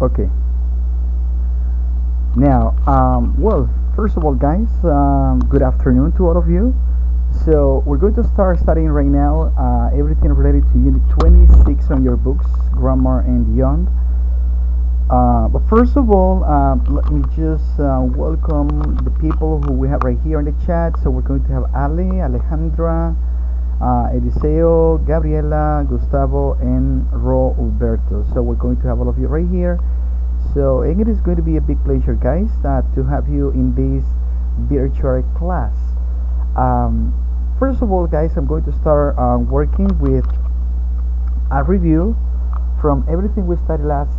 Okay. Now, well, first of all, guys, good afternoon to all of you. So we're going to start studying right now everything related to Unit 26 on your books, Grammar and Beyond. But first of all, let me just welcome the people who we have right here in the chat. So we're going to have Ale, Alejandra, Eliseo, Gabriela, Gustavo, and Roberto. So we're going to have all of you right here. So it is going to be a big pleasure, guys, to have you in this virtual class. First of all, guys, I'm going to start working with a review from everything we studied last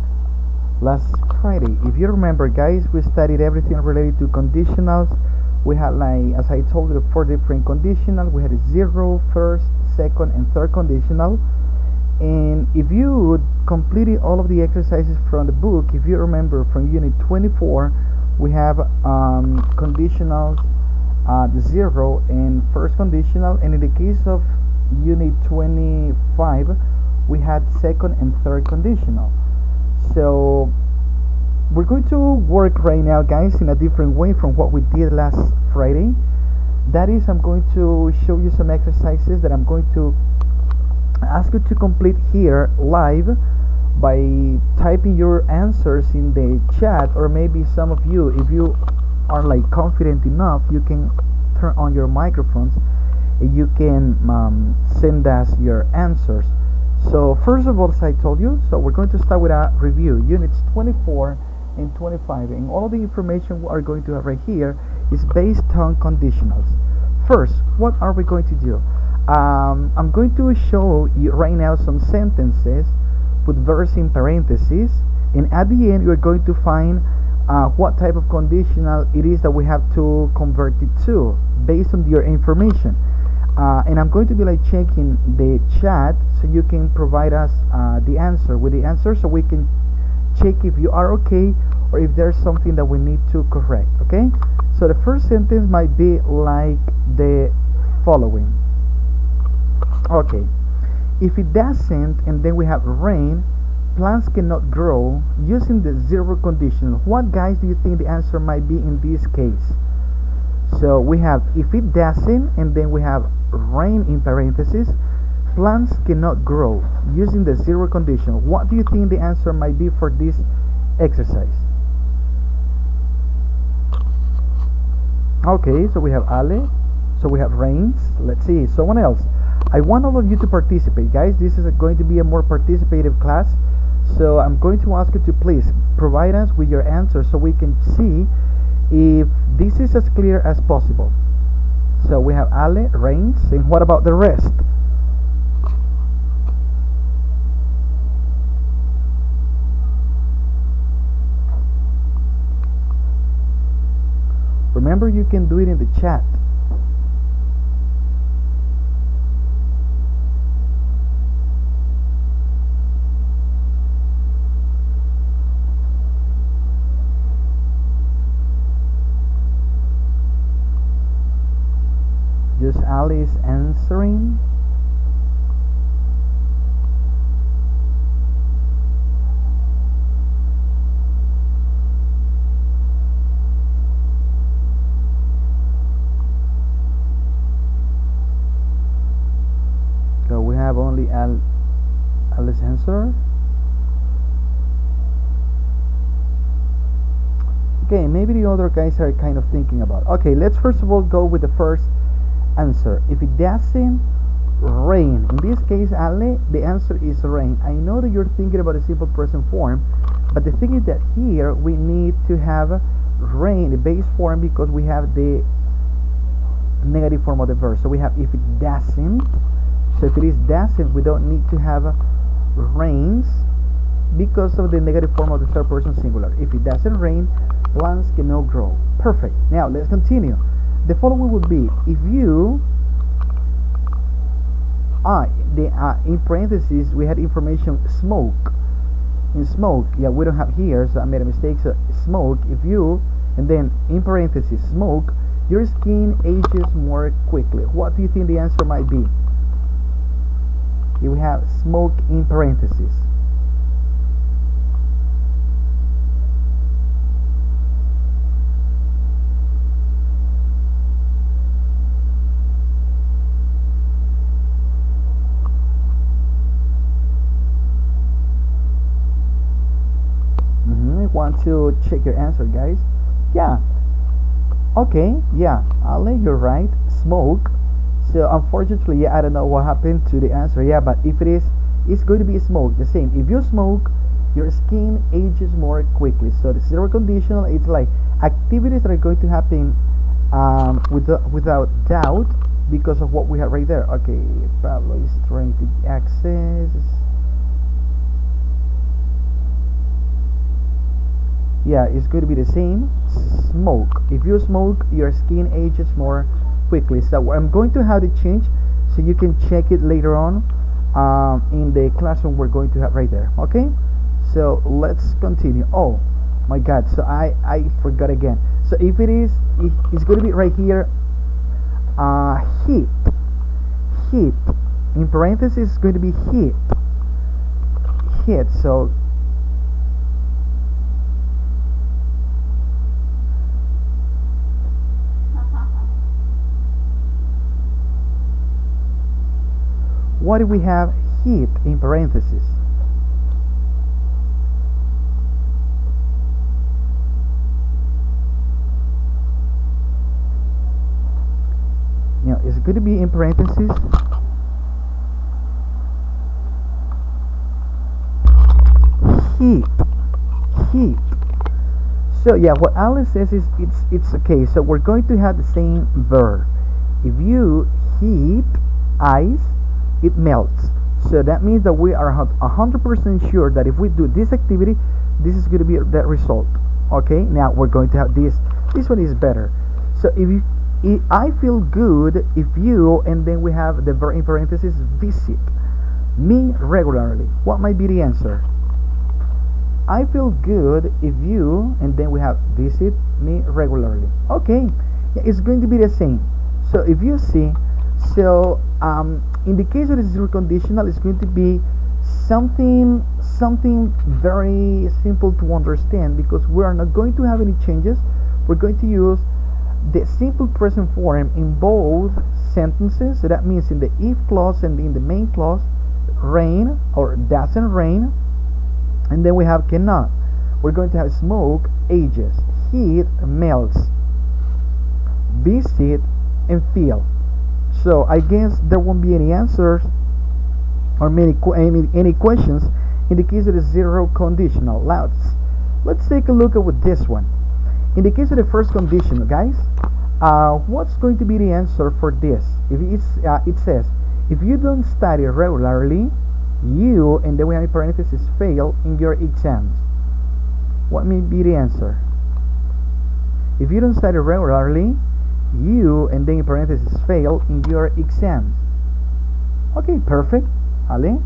Friday. If you remember, guys, we studied everything related to conditionals. We had, like, as I told you, 4 different conditionals. We had a 0, first, second, and third conditional. And if you completed all of the exercises from the book, if you remember from Unit 24, we have conditionals, the 0 and first conditional, and in the case of Unit 25, we had second and third conditional. So we're going to work right now, guys, in a different way from what we did last Friday. That is, I'm going to show you some exercises that I'm going to ask you to complete here live by typing your answers in the chat, or maybe some of you, if you are like confident enough, you can turn on your microphones and you can send us your answers. So first of all, as I told you, so we're going to start with a review, units 24 and 25, and all the information we are going to have right here is based on conditionals. First, what are we going to do? I'm going to show you right now some sentences with verbs in parentheses, and at the end you're going to find what type of conditional it is that we have to convert it to based on your information. And I'm going to be like checking the chat so you can provide us the answer with the answer, so we can check if you are okay or if there's something that we need to correct. Okay, so the first sentence might be like the following. Okay, if it doesn't, and then we have rain, plants cannot grow, using the 0 condition. What, guys, do you think the answer might be in this case? So we have if it doesn't, and then we have rain in parentheses, plants cannot grow, using the 0 condition. What do you think the answer might be for this exercise? Okay, so we have Ale, so we have rains. Let's see, someone else. I want all of you to participate, guys. This is going to be a more participative class, so I'm going to ask you to please provide us with your answers so we can see if this is as clear as possible. So we have Ale, rains, and what about the rest? Remember, you can do it in the chat. Just Alice answering. So we have only Alice answer. Okay, maybe the other guys are kind of thinking about. Okay, let's first of all go with the first answer. If it doesn't rain, in this case, Ale, the answer is rain. I know that you're thinking about a simple present form, but the thing is that here we need to have rain, the base form, because we have the negative form of the verb. So we have if it doesn't. So if it is doesn't, we don't need to have rains because of the negative form of the third person singular. If it doesn't rain, plants cannot grow. Perfect. Now let's continue. The following would be if you in parentheses we had information smoke. In smoke, yeah, we don't have here, so I made a mistake. So smoke, if you, and then in parentheses smoke, your skin ages more quickly. What do you think the answer might be? If we have smoke in parentheses. to check your answer, guys. Yeah. Okay. Yeah. Ale, you're right. Smoke. So unfortunately, yeah, I don't know what happened to the answer. Yeah, but if it is, it's going to be smoke. The same. If you smoke, your skin ages more quickly. So the zero conditional, it's like activities that are going to happen without doubt because of what we have right there. Okay, Pablo is trying to access. Yeah, it's going to be the same. Smoke. If you smoke, your skin ages more quickly. So I'm going to have it change so you can check it later on in the classroom we're going to have right there. Okay, so let's continue. Oh my god, so I forgot again. So if it is, it's going to be right here. Heat. Heat in parentheses is going to be heat. Heat. So what do we have? Heat in parentheses. Now it's going to be in parentheses. Heat. Heat. So yeah, what Alice says is it's okay. So we're going to have the same verb. If you heat ice, it melts. So that means that we are 100% sure that if we do this activity, this is going to be that result. Okay, now we're going to have this. This one is better. So if I feel good if you, and then we have the verb in parentheses, visit me regularly. What might be the answer? I feel good if you, and then we have visit me regularly. Okay, yeah, it's going to be the same. So if you see, so in the case of the zero conditional, it's going to be something very simple to understand because we are not going to have any changes. We're going to use the simple present form in both sentences. So that means in the if clause and in the main clause, rain or doesn't rain, and then we have cannot. We're going to have smoke ages, heat melts, visit and feel. So I guess there won't be any answers or any questions in the case of the zero conditional. Let's take a look at with this one. In the case of the first condition, guys, what's going to be the answer for this? If it says if you don't study regularly, you, and then we have in parentheses, fail in your exams. What may be the answer? If you don't study regularly, you, and then in parentheses, fail in your exams. Okay, perfect. Ale?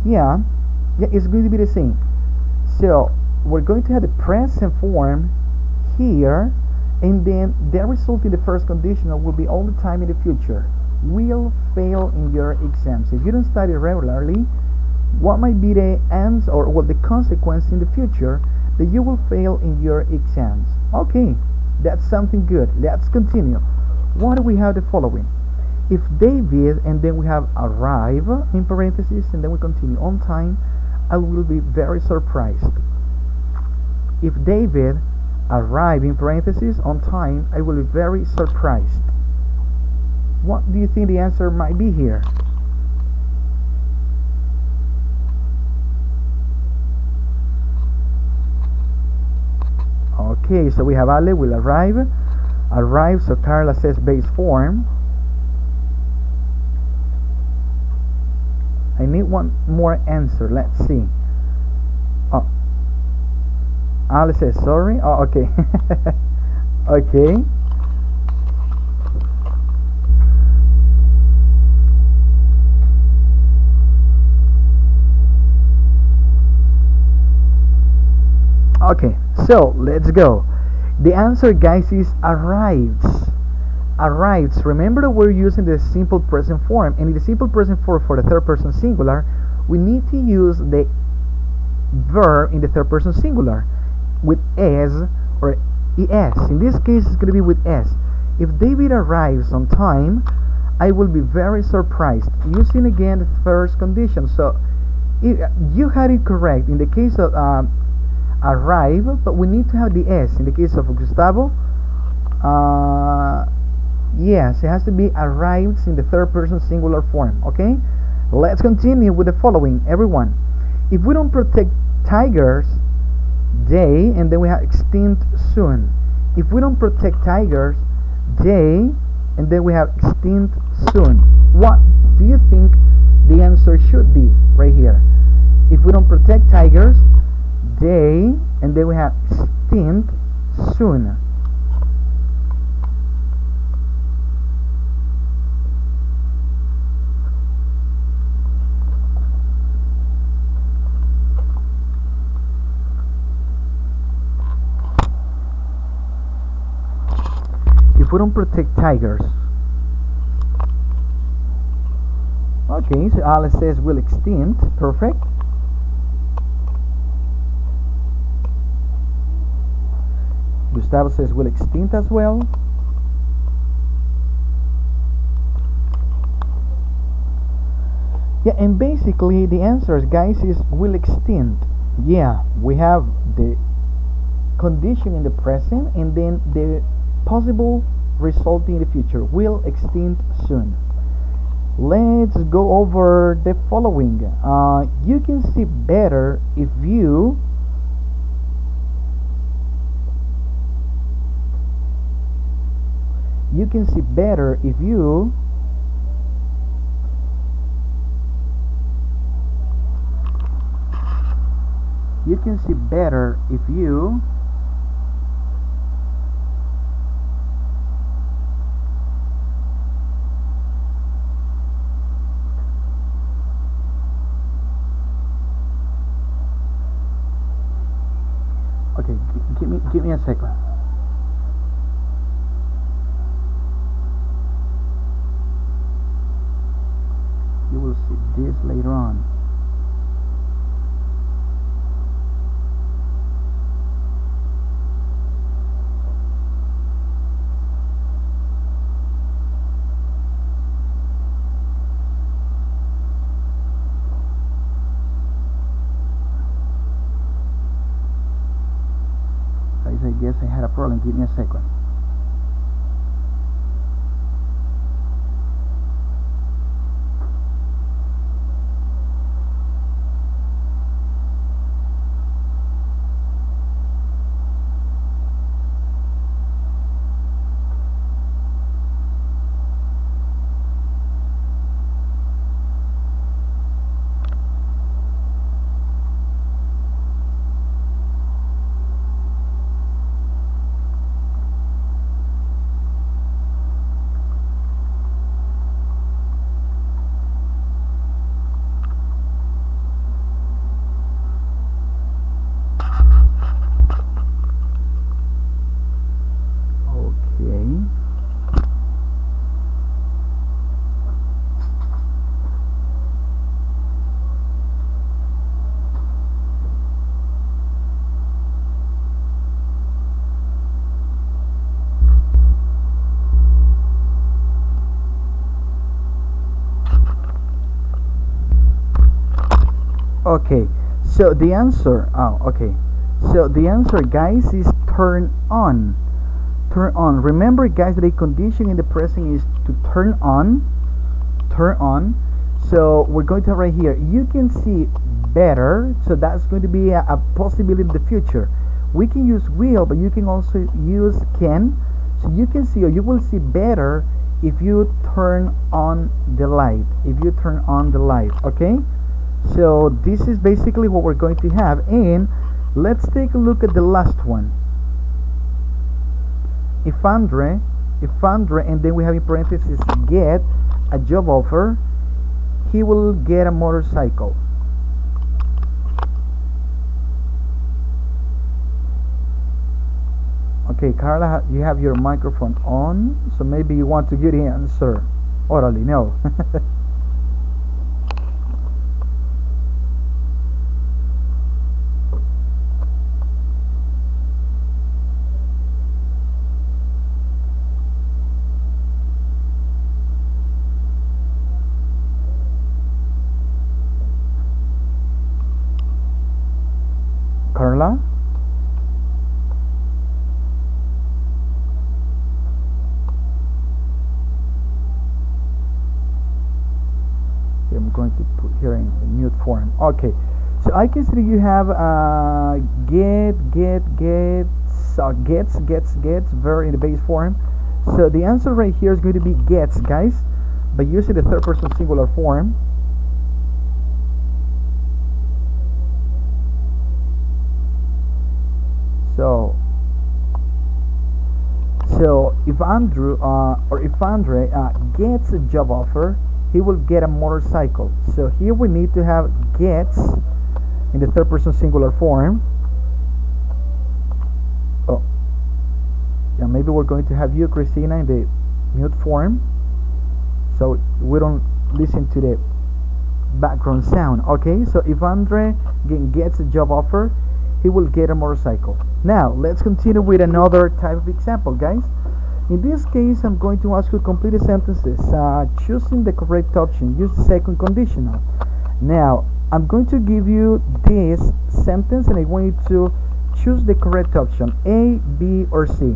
Yeah, it's going to be the same. So we're going to have the present form here, and then the result in the first conditional will be all the time in the future. Will fail in your exams. If you don't study regularly, what might be the answer or what the consequence in the future? That you will fail in your exams. Okay, that's something good. Let's continue. What do we have the following? If David, and then we have arrive in parentheses, and then we continue on time, I will be very surprised. If David arrive in parentheses on time, I will be very surprised. What do you think the answer might be here? Okay, so we have Ale will arrive. Arrive, so Carla says base form. I need one more answer. Let's see. Oh, Ale says sorry. Oh, okay. Okay. Okay, so let's go. The answer, guys, is arrives. Arrives. Remember that we're using the simple present form, and in the simple present form for the third person singular, we need to use the verb in the third person singular with s or es. In this case, it's going to be with s. If David arrives on time, I will be very surprised. Using again the first condition. So you had it correct in the case of arrive, but we need to have the S. In the case of Gustavo, yes, it has to be arrives in the third person singular form. Okay, let's continue with the following, everyone. If we don't protect tigers, they, and then we have extinct soon. If we don't protect tigers, they, and then we have extinct soon. What do you think the answer should be right here? If we don't protect tigers, they, and then we have extinct soon. If we don't protect tigers. Okay, so Alice says will extinct. Perfect. Gustavo says will extinct as well. Yeah, and basically the answer, guys, is will extinct. Yeah, we have the condition in the present and then the possible result in the future. Will extinct soon. Let's go over the following. You can see better if you can see better if you can see better if you okay, give me a second. You will see this later on. Guys, I guess I had a problem. Give me a second. Okay, so the answer, so the answer, guys, is turn on. Turn on. Remember, guys, that the condition in the present is to turn on. Turn on. So we're going to have right here, you can see better. So that's going to be a possibility in the future. We can use will, but you can also use can. So you can see, or you will see better if you turn on the light. If you turn on the light, okay? So this is basically what we're going to have. And let's take a look at the last one. If Andre, and then we have in parentheses get a job offer, he will get a motorcycle. Okay, Carla, you have your microphone on, so maybe you want to get the answer orally. No. Carla. I'm going to put here in mute form. Okay, so I can see you have gets very in the base form. So the answer right here is going to be gets, guys, by using the third person singular form. So if Andrew or if Andre gets a job offer, he will get a motorcycle. So here we need to have gets in the third person singular form. Oh, yeah, maybe we're going to have you, Christina, in the mute form, so we don't listen to the background sound. Okay, so if Andre gets a job offer, he will get a motorcycle. Now let's continue with another type of example, guys. In this case, I'm going to ask you to complete the sentences choosing the correct option. Use the second conditional. Now I'm going to give you this sentence and I want you to choose the correct option, A, B, or C.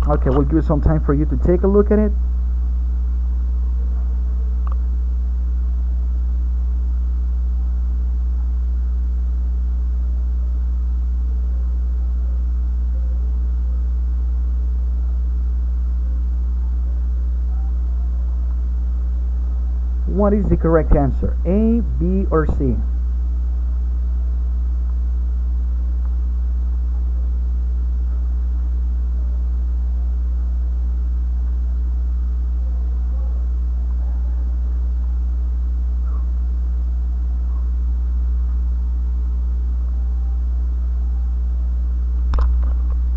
Okay, we'll give you some time for you to take a look at it. What is the correct answer? A, B, or C?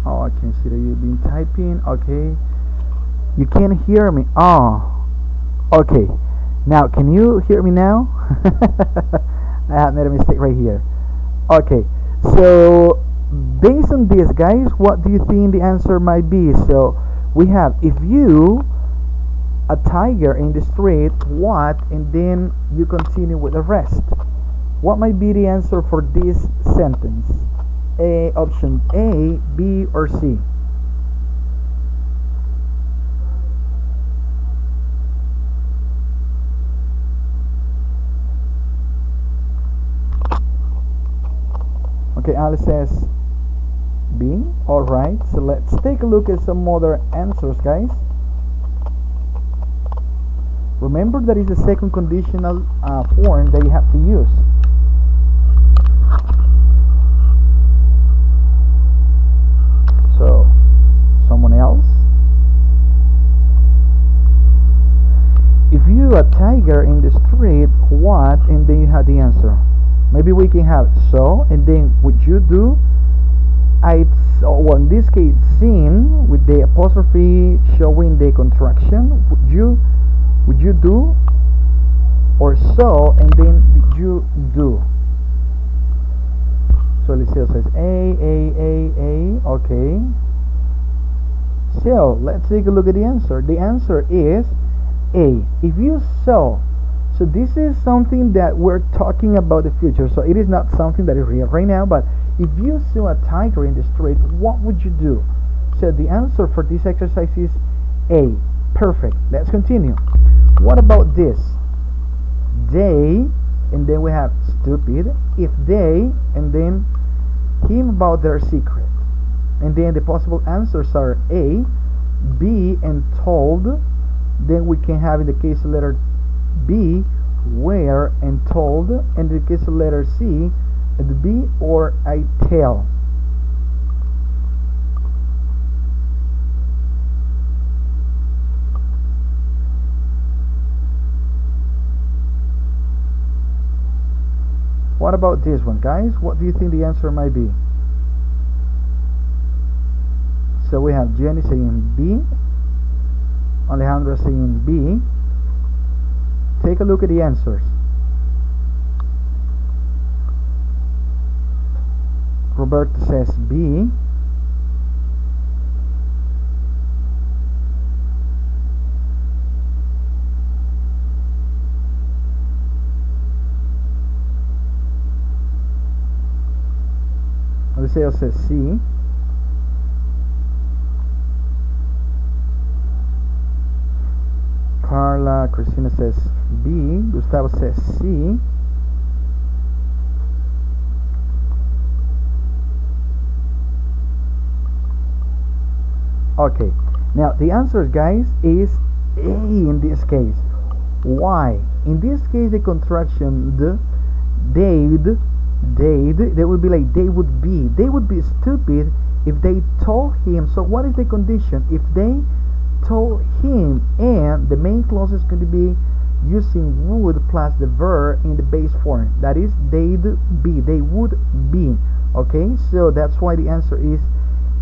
Oh, I can see that you've been typing. Okay. You can't hear me. Oh, okay. Now, can you hear me now? I have made a mistake right here. Okay, so based on this, guys, what do you think the answer might be? So we have, if you a tiger in the street, what, and then you continue with the rest. What might be the answer for this sentence? Option A, B, or C? Okay, Alice says B. Alright, so let's take a look at some other answers, guys. Remember that is the second conditional form that you have to use. So, someone else? If you a tiger in the street, what? And then you have the answer. Maybe we can have so, and then would you do? Well, in this case, seen with the apostrophe showing the contraction. Would you do? Or so, and then did you do? So let's say it says A. Okay. So let's take a look at the answer. The answer is A. If you saw. So this is something that we're talking about the future. So it is not something that is real right now, but if you saw a tiger in the street, what would you do? So the answer for this exercise is A. Perfect. Let's continue. What about this? They, and then we have stupid. If they, and then him about their secret. And then the possible answers are A, B, and told. Then we can have in the case of letter B, where and told, and in the case of letter C, the B or I tell. What about this one, guys? What do you think the answer might be? So we have Jenny saying B, Alejandro saying B. Take a look at the answers. Roberto says B. Eliseo says C. Carla Christina says B. Gustavo says C. Okay, now the answer, guys, is A in this case. Why? In this case, the contraction they would be like they would be stupid if they told him. So what is the condition? If they told him, and the main clause is going to be using would plus the verb in the base form, that is they would be. Okay, so that's why the answer is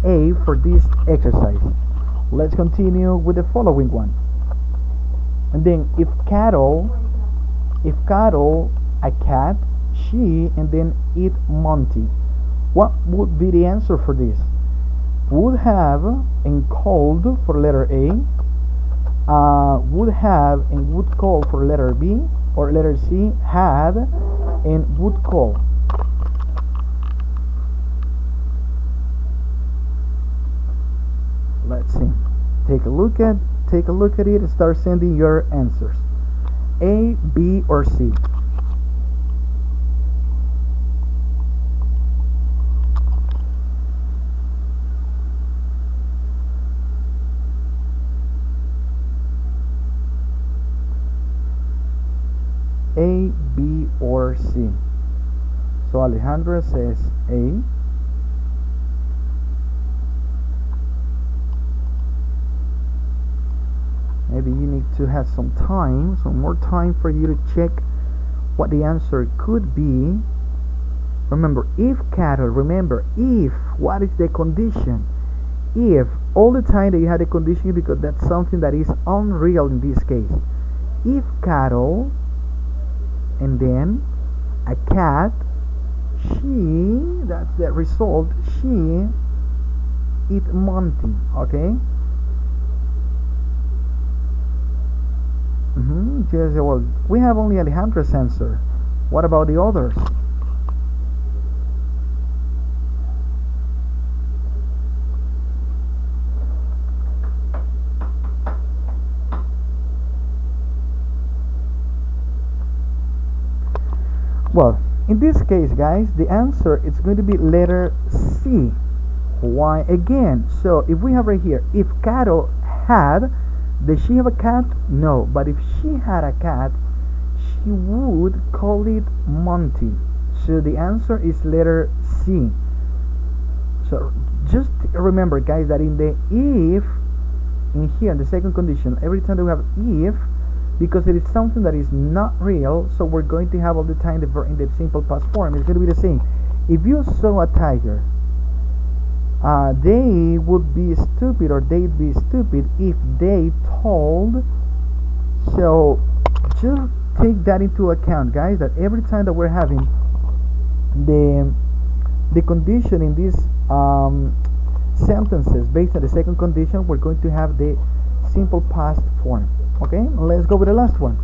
A for this exercise. Let's continue with the following one. And then if cattle, a cat, she, and then eat Monty, what would be the answer for this? Would have and called for letter A, would have and would call for letter B, or letter C, had and would call. Let's see. Take a look at it and start sending your answers. A, B, or C. A, B, or C. So Alejandra says A. Maybe you need to have some more time for you to check what the answer could be. Remember, if cattle, what is the condition? If, all the time that you had a condition, because that's something that is unreal in this case. If cattle, and then a cat, she, that's the result, she eat Monty, okay? Just, well, we have only Alejandra's answer. What about the others? Well, in this case, guys, the answer is going to be letter C. Why again? So if we have right here, if cattle had, does she have a cat? No. But if she had a cat, she would call it Monty. So the answer is letter C. So just remember, guys, that in the if, in here, in the second condition, every time that we have if, because it is something that is not real, so we're going to have all the time the verb in the simple past form. It's going to be the same. If you saw a tiger, they would be stupid, or they'd be stupid if they told. So just take that into account, guys, that every time that we're having the condition in these sentences based on the second condition, we're going to have the simple past form. Okay, let's go with the last one.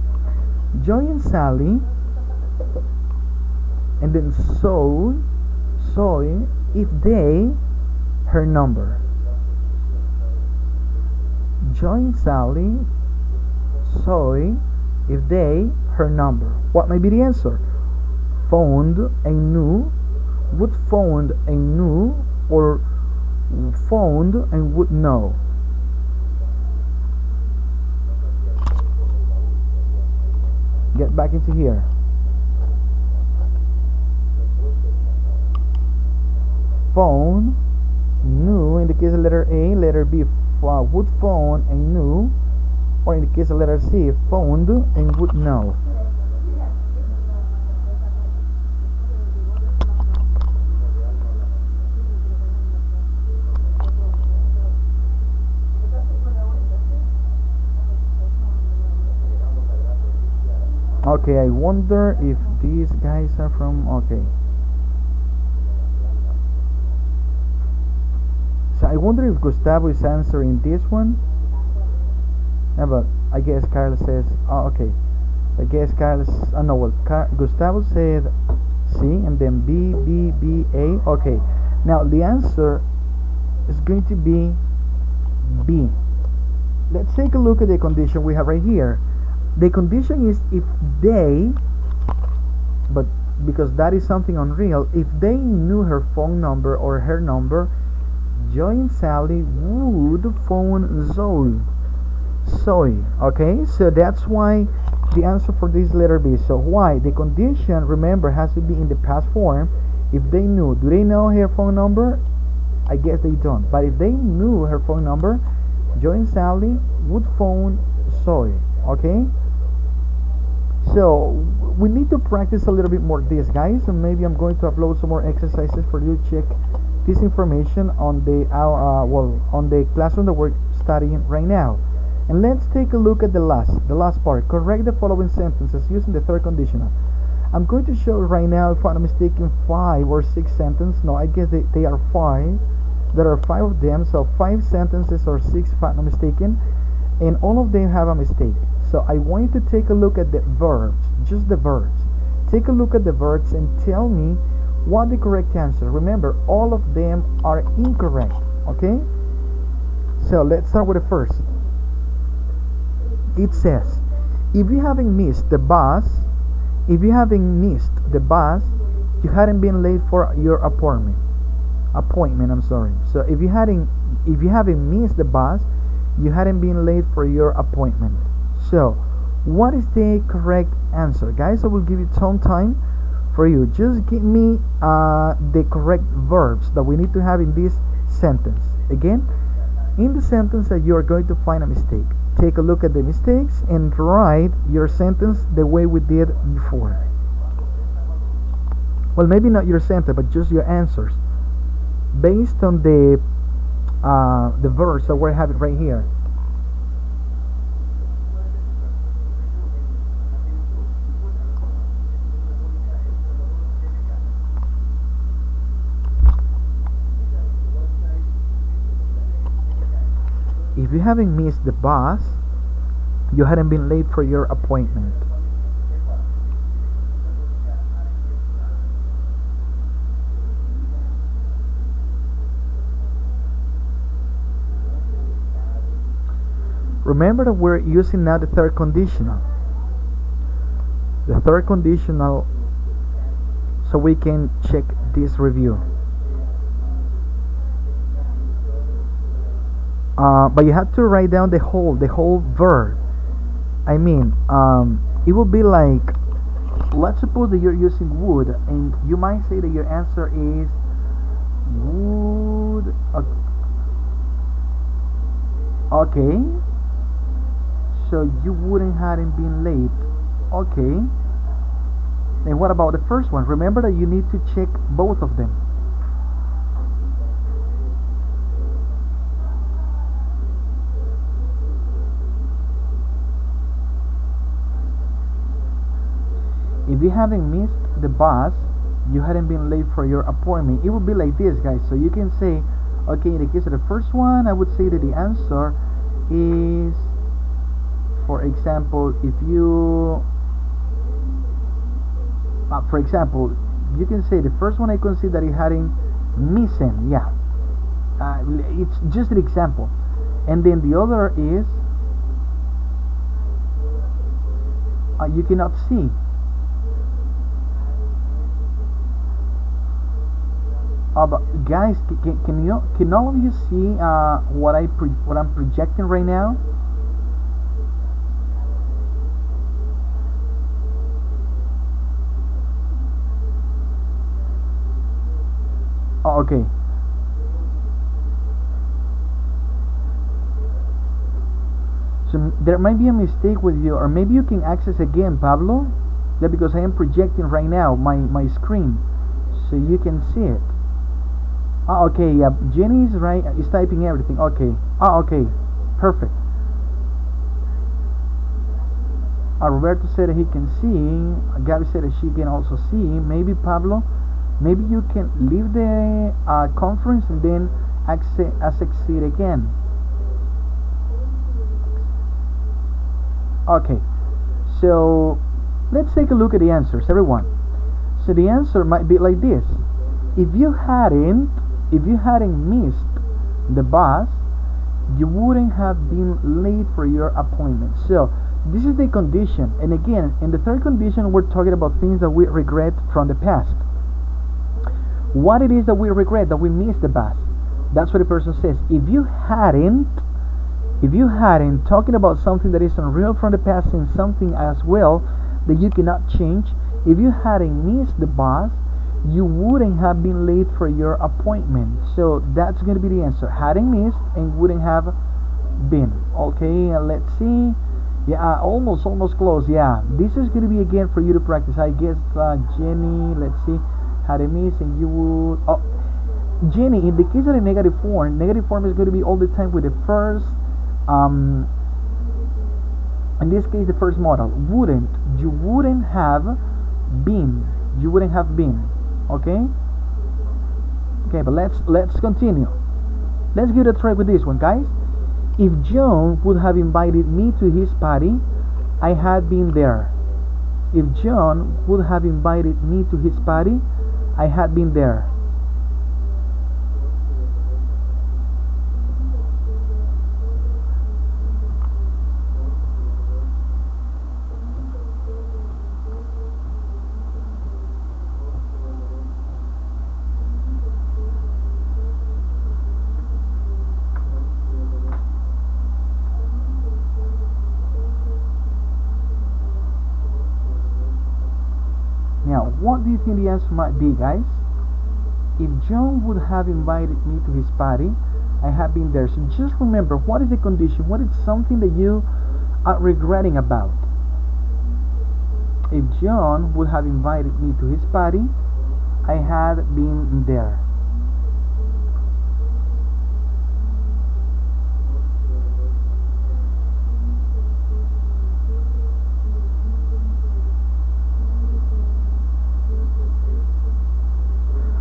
Joy and Sally, and then so if they, her number. Joy and Sally, soy, if they, her number. What may be the answer? Found and knew, would found and knew, or found and would know. Get back into here. Phone, knew in the case of letter A, letter B, would phone and knew, or in the case of letter C, found and would know. Okay, I wonder if these guys are from, okay. So I wonder if Gustavo is answering this one. Yeah, but I guess Carlos says, oh, okay. I guess Carlos, no, well, Gustavo said C, and then B, B, B, A. Okay, Now the answer is going to be B. Let's take a look at the condition we have right here. The condition is if they, but because that is something unreal, if they knew her phone number or her number, Joy and Sally would phone Zoe. Okay, so that's why the answer for this letter B. So why? The condition, remember, has to be in the past form. If they knew, do they know her phone number? I guess they don't. But if they knew her phone number, Joy and Sally would phone Zoe. Okay, so we need to practice a little bit more this, guys, and maybe I'm going to upload some more exercises for you to check this information on the on the classroom that we're studying right now. And let's take a look at the last part. Correct the following sentences using the third conditional. I'm going to show right now, if I'm not mistaken, 5 or 6 sentences. No, I guess they are 5. There are 5 of them, so 5 sentences or 6 if I'm not mistaken, and all of them have a mistake. So I want you to take a look at the verbs, just the verbs. Take a look at the verbs and tell me what the correct answer. Remember, all of them are incorrect. Okay, so let's start with the first. It says, if you haven't missed the bus, you hadn't been late for your appointment. I'm sorry. So if you haven't missed the bus, you hadn't been late for your appointment. So what is the correct answer, guys? I will give you some time for you. Just give me the correct verbs that we need to have in this sentence. Again, in the sentence that you are going to find a mistake, take a look at the mistakes and write your sentence the way we did before. Well, maybe not your sentence, but just your answers based on the verbs that we're having right here. If you haven't missed the bus, you hadn't been late for your appointment. Remember that we're using now the third conditional. The third conditional, so we can check this review. But you have to write down the whole verb. I mean, it would be like, let's suppose that you're using would, and you might say that your answer is would. Okay, so you wouldn't hadn't been late. Okay, and what about the first one? Remember that you need to check both of them. If you haven't missed the bus, you hadn't been late for your appointment. It would be like this, guys. So you can say, okay, in the case of the first one, I would say that the answer is, for example, if you, for example, you can say the first one I consider that it hadn't missing. Yeah, it's just an example. And then the other is, you cannot see. But guys, can all of you see what I'm projecting right now? Oh, okay. So there might be a mistake with you, or maybe you can access again, Pablo. Yeah, because I am projecting right now my screen, so you can see it. Oh, okay, yeah, Jenny is right, is typing everything. Okay. Oh, okay, perfect. Roberto said that he can see. Gabby said that she can also see. Maybe Pablo, maybe you can leave the conference and then access again. Okay, so let's take a look at the answers, everyone. So the answer might be like this. If you hadn't if you hadn't missed the bus, you wouldn't have been late for your appointment. So this is the condition. And again, in the third condition, we're talking about things that we regret from the past. What it is that we regret, that we missed the bus. That's what the person says. If you hadn't, talking about something that is unreal from the past and something as well that you cannot change, if you hadn't missed the bus, you wouldn't have been late for your appointment. So that's going to be the answer. Hadn't missed and wouldn't have been. Okay, let's see. Yeah, almost close. Yeah, this is going to be again for you to practice. I guess Jenny, let's see, hadn't missed and you would. Oh, Jenny, in the case of the negative form is going to be all the time with the first. In this case, the first modal. Wouldn't. You wouldn't have been. Okay. Okay, but let's continue. Let's give it a try with this one, guys. If John would have invited me to his party, I had been there. If John would have invited me to his party, I had been there. Now, what do you think the answer might be, guys? If John would have invited me to his party, I have been there. So just remember, what is the condition? What is something that you are regretting about? If John would have invited me to his party, I had been there.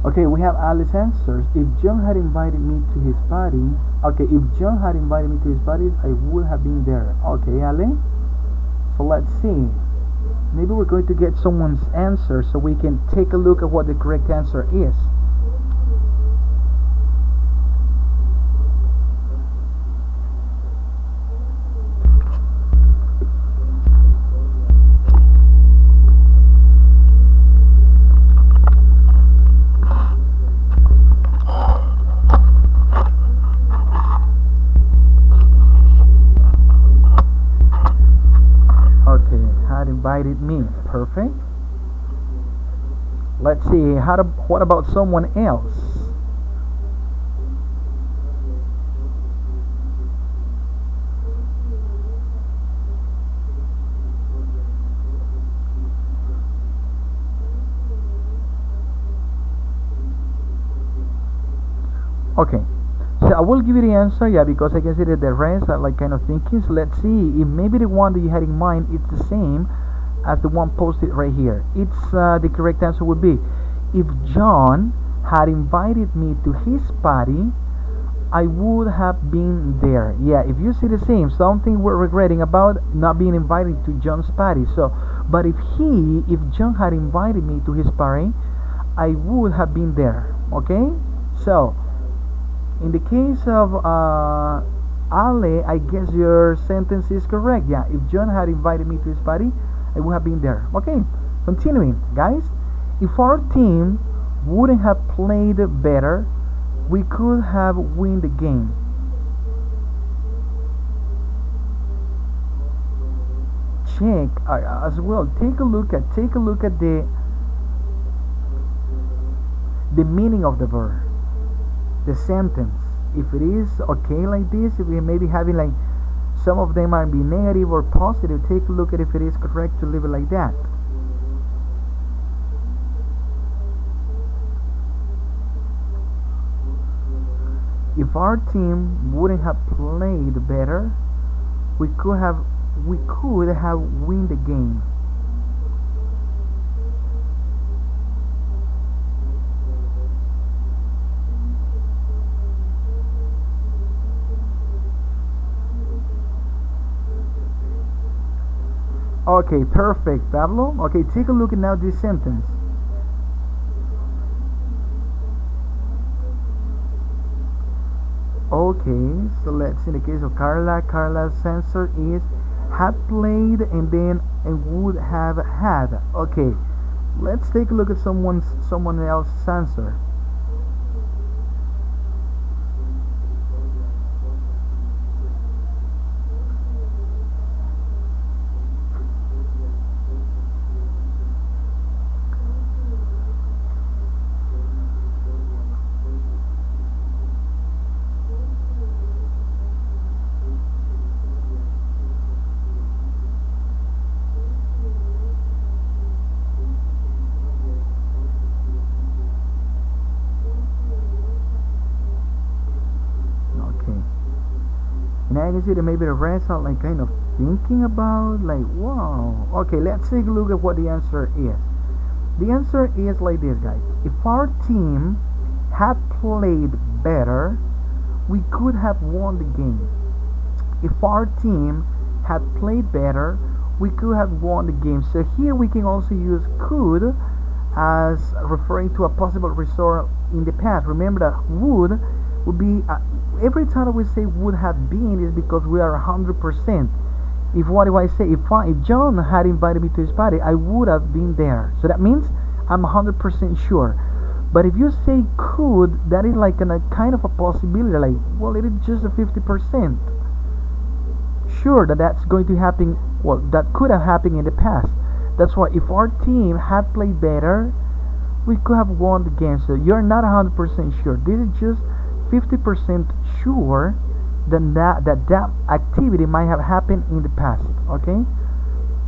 Okay, we have Alice's answers. If John had invited me to his party, okay, if John had invited me to his party, I would have been there. Okay, Ale. So let's see. Maybe we're going to get someone's answer so we can take a look at what the correct answer is. Invited me. Perfect. Let's see. What about someone else? Okay. So I will give you the answer, yeah, because I can see that the rest are like kind of thinking. So let's see if maybe the one that you had in mind is the same as the one posted right here. It's the correct answer would be, if John had invited me to his party, I would have been there. Yeah, if you see the same, something we're regretting about not being invited to John's party. So, but if John had invited me to his party, I would have been there. Okay, so in the case of Ale, I guess your sentence is correct. Yeah, if John had invited me to his party, I would have been there. Okay, continuing, guys. If our team wouldn't have played better, we could have won the game. Check as well. Take a look at the meaning of the verb, the sentence. If it is okay like this, if we may be having like some of them might be negative or positive, take a look at if it is correct to leave it like that. If our team wouldn't have played better, we could have won the game. Okay, perfect, Pablo. Okay, take a look at now this sentence. Okay, so let's see. In the case of Carla, Carla's answer is had played and then and would have had. Okay, let's take a look at someone else's answer. Okay. And I can see that maybe the rest are like kind of thinking about like wow. Okay, let's take a look at what the answer is. The answer is like this, guys. If our team had played better, we could have won the game. If our team had played better, we could have won the game. So here we can also use could as referring to a possible result in the past. Remember that would be every time that we say would have been is because we are 100%. If what do I say? If John had invited me to his party, I would have been there. So that means I'm 100% sure. But if you say could, that is like a kind of a possibility. Like, well, it is just a 50%. Sure that that's going to happen. Well, that could have happened in the past. That's why if our team had played better, we could have won the game. So you're not 100% sure. This is just 50% sure that activity might have happened in the past. Okay,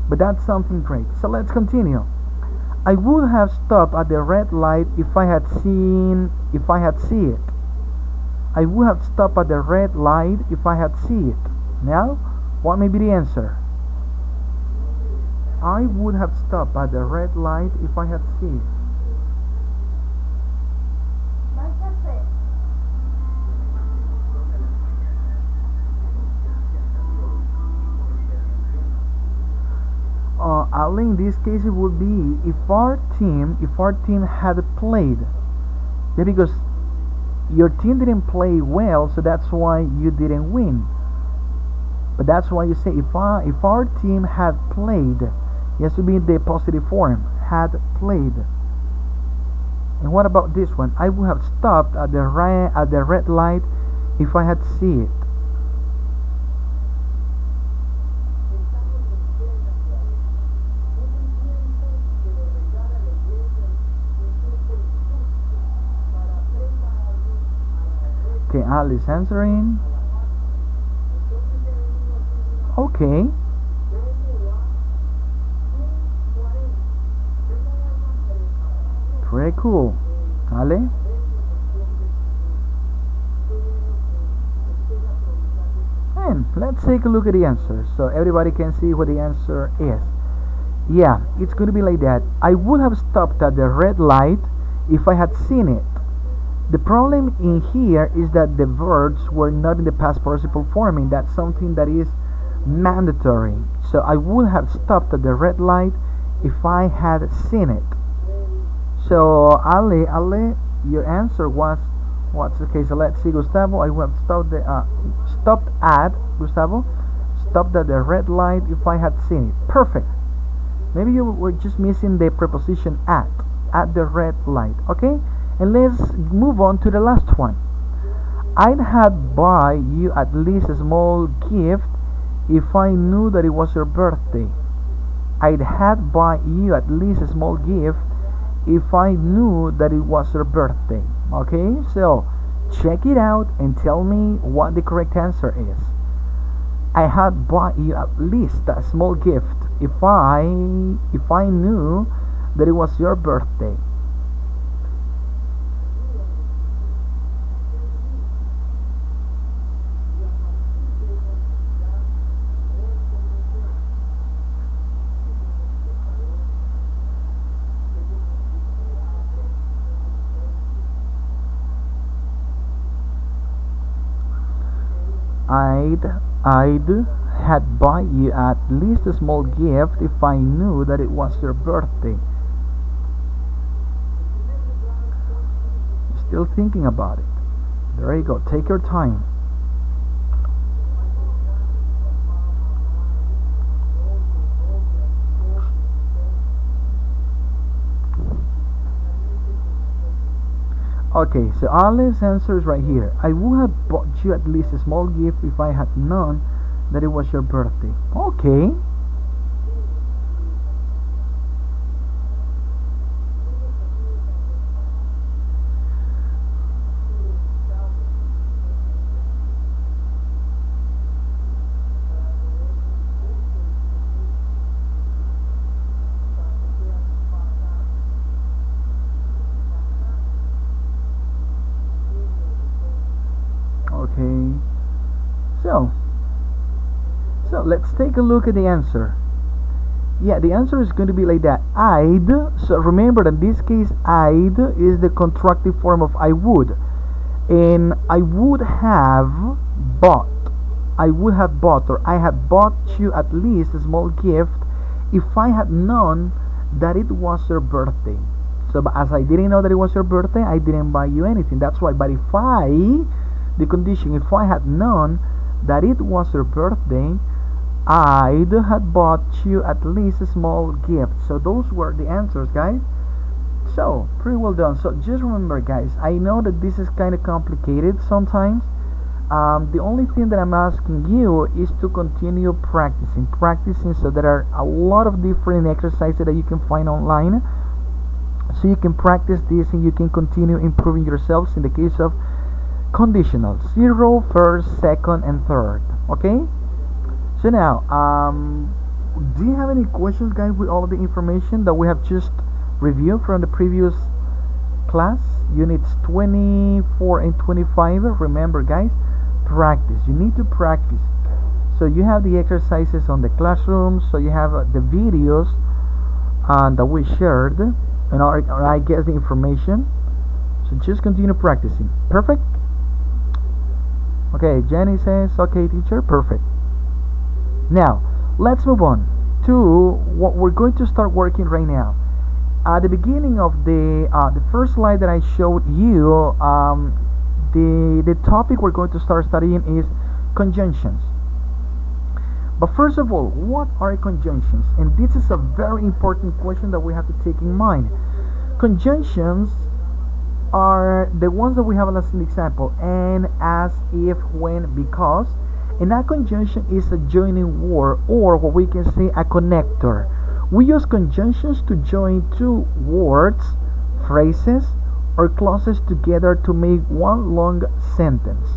but that's something great. So let's continue. I would have stopped at the red light if I had seen it. I would have stopped at the red light if I had seen it. Now, what may be the answer? I would have stopped at the red light if I had seen it. Ali, in this case, it would be if our team had played. Yeah, because your team didn't play well, so that's why you didn't win. But that's why you say if our team had played, it has to be in the positive form. Had played. And what about this one? I would have stopped at the red light if I had seen it. Okay, Alice answering. Okay. Very cool. Ale? And let's take a look at the answer so everybody can see what the answer is. Yeah, it's going to be like that. I would have stopped at the red light if I had seen it. The problem in here is that the verbs were not in the past participle form, and that's something that is mandatory. So I would have stopped at the red light if I had seen it. So Ale, your answer was what's okay? So let's see, Gustavo. I would have stopped at the red light if I had seen it. Perfect. Maybe you were just missing the preposition at the red light. Okay. And let's move on to the last one. I'd have buy you at least a small gift if I knew that it was your birthday. I'd have buy you at least a small gift if I knew that it was your birthday. Okay, so check it out and tell me what the correct answer is. I had bought you at least a small gift if I knew that it was your birthday. I'd had bought you at least a small gift if I knew that it was your birthday. Still thinking about it. There you go. Take your time. Okay, so Alice's answer is right here. I would have bought you at least a small gift if I had known that it was your birthday. Okay. Okay. So, so let's take a look at the answer. Yeah, the answer is going to be like that. I'd. So remember, in this case, I'd is the contractive form of I would, and I would have bought. I would have bought, or I had bought you at least a small gift if I had known that it was your birthday. So, but as I didn't know that it was your birthday, I didn't buy you anything. That's why. But if I, the condition, if I had known that it was your birthday, I'd have bought you at least a small gift. So those were the answers, guys. So pretty well done. So just remember, guys, I know that this is kind of complicated sometimes. The only thing that I'm asking you is to continue practicing. So there are a lot of different exercises that you can find online, so you can practice this and you can continue improving yourselves in the case of conditional: 0, first, second, and third. Okay. So now, do you have any questions, guys, with all of the information that we have just reviewed from the previous class, units 24 and 25? Remember, guys, practice. You need to practice. So you have the exercises on the classroom. So you have the videos that we shared, and or I guess the information. So just continue practicing. Perfect. Okay, Jenny says, okay, teacher, perfect. Now, let's move on to what we're going to start working right now. At the beginning of the first slide that I showed you, the topic we're going to start studying is conjunctions. But first of all, what are conjunctions? And this is a very important question that we have to take in mind. Conjunctions are the ones that we have as an example: and, as, if, when, because. And that conjunction is a joining word, or what we can say a connector. We use conjunctions to join two words, phrases, or clauses together to make one long sentence.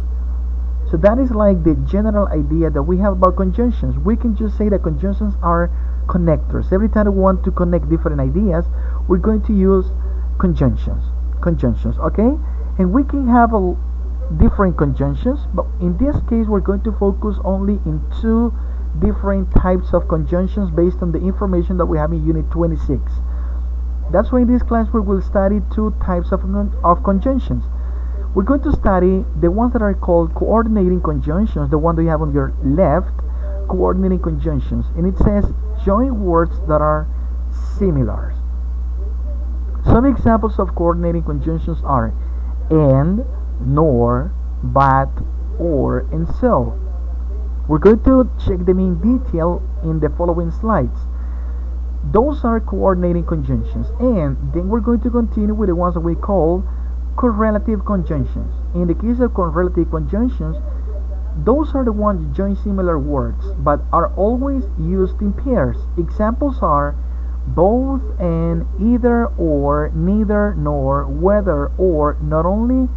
So that is like the general idea that we have about conjunctions. We can just say that conjunctions are connectors. Every time we want to connect different ideas, we're going to use conjunctions. Okay? And we can have different conjunctions, but in this case we're going to focus only in two different types of conjunctions based on the information that we have in unit 26. That's why in this class we will study two types of conjunctions. We're going to study the ones that are called coordinating conjunctions, the one that you have on your left, coordinating conjunctions, and it says join words that are similar. Some examples of coordinating conjunctions are and, nor, but, or, and so. We're going to check them in detail in the following slides. Those are coordinating conjunctions, and then we're going to continue with the ones that we call correlative conjunctions. In the case of correlative conjunctions, those are the ones that join similar words but are always used in pairs. Examples are both, and, either, or, neither, nor, whether, or, not only,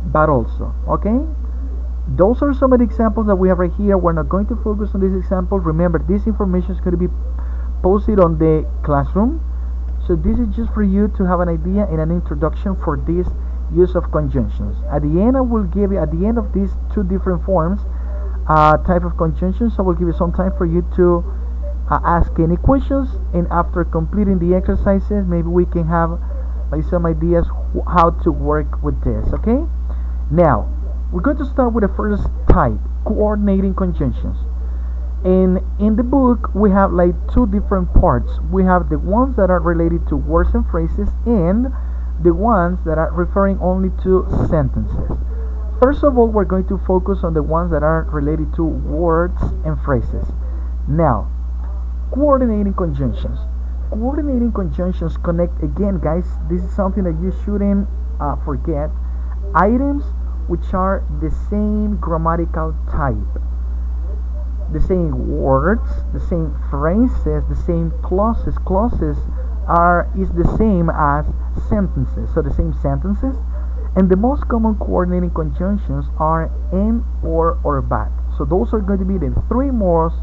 but also. Okay, those are some of the examples that we have right here. We're not going to focus on this example. Remember, this information is going to be posted on the classroom, so this is just for you to have an idea and an introduction for this use of conjunctions. At the end, I will give you, at the end of these two different forms, type of conjunctions, I will give you some time for you to ask any questions, and after completing the exercises, maybe we can have like some ideas how to work with this. Okay, now we're going to start with the first type, coordinating conjunctions. And in the book we have like two different parts. We have the ones that are related to words and phrases, and the ones that are referring only to sentences. First of all, we're going to focus on the ones that are related to words and phrases. Now, coordinating conjunctions. Coordinating conjunctions connect again, guys. This is something that you shouldn't forget. Items which are the same grammatical type, the same words, the same phrases, the same clauses. Clauses are is the same as sentences. So the same sentences. And the most common coordinating conjunctions are and, or but. So those are going to be the three most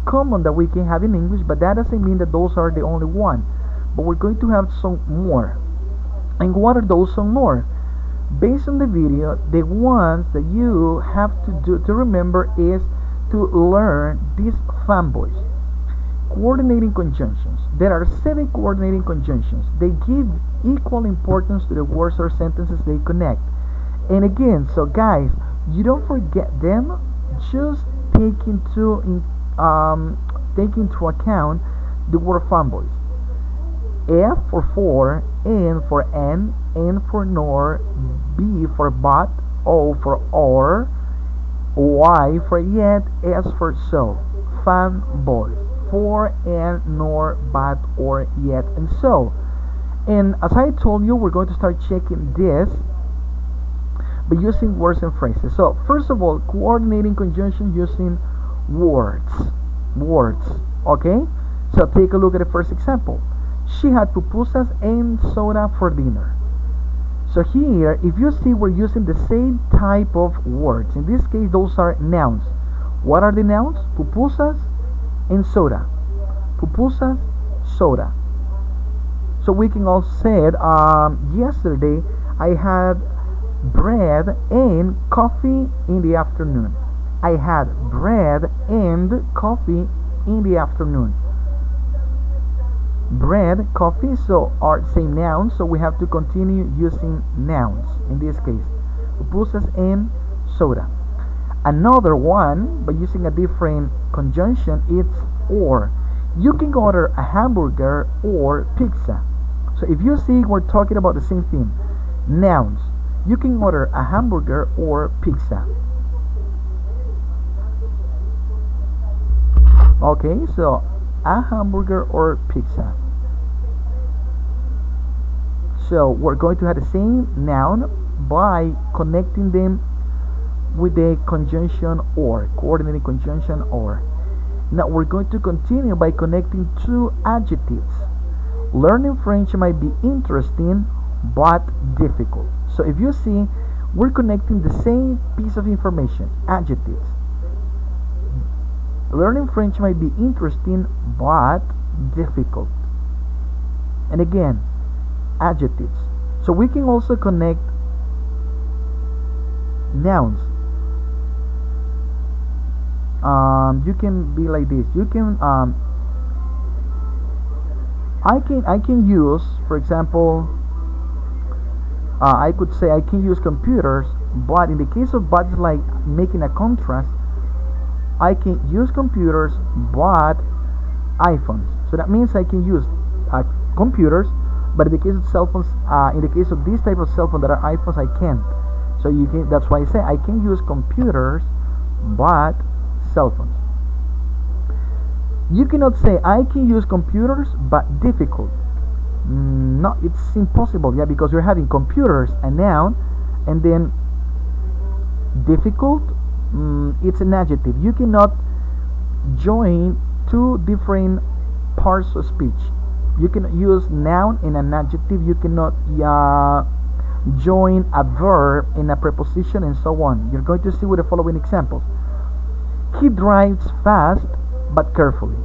common that we can have in English, but that doesn't mean that those are the only one. But we're going to have some more. And what are those some more? Based on the video, the ones that you have to do to remember is to learn these fanboys. Coordinating conjunctions. There are 7 coordinating conjunctions. They give equal importance to the words or sentences they connect. And again, so guys, you don't forget them. Just take into account the word fanboys. F for, N for N for nor, B for but, O for or, Y for yet, S for so. Fanboys. For, and, nor, but, or, yet, and so. And as I told you, we're going to start checking this by using words and phrases. So first of all, coordinating conjunction using words. Okay? So take a look at the first example. She had pupusas and soda for dinner. So here, if you see, we're using the same type of words. In this case, those are nouns. What are the nouns? Pupusas and soda. Pupusas, soda. So we can also say, yesterday I had bread and coffee in the afternoon. I had bread and coffee in the afternoon. Bread, coffee, so are same nouns, so we have to continue using nouns in this case. Pupusas and soda. Another one, by using a different conjunction, it's or. You can order a hamburger or pizza. So if you see, we're talking about the same thing. Nouns. You can order a hamburger or pizza. Okay, so a hamburger or pizza. So we're going to have the same noun by connecting them with the conjunction or, coordinating conjunction or. Now we're going to continue by connecting 2 adjectives. Learning French might be interesting but difficult. So if you see, we're connecting the same piece of information, adjectives. Learning French might be interesting but difficult. And again, adjectives. So we can also connect nouns. You can be like this. You can I can use, for example, I could say I can use computers, but in the case of but, it's like making a contrast. I can use computers but iPhones. So that means I can use computers, but in the case of cell phones, in the case of this type of cell phone that are iPhones, I can't. So you can. That's why I say I can use computers but cell phones. You cannot say I can use computers but difficult. No, it's impossible. Yeah, because you're having computers, a noun, and then difficult. It's an adjective. You cannot join 2 different parts of speech. You can use noun and an adjective. You cannot join a verb and a preposition and so on. You're going to see with the following examples. He drives fast but carefully.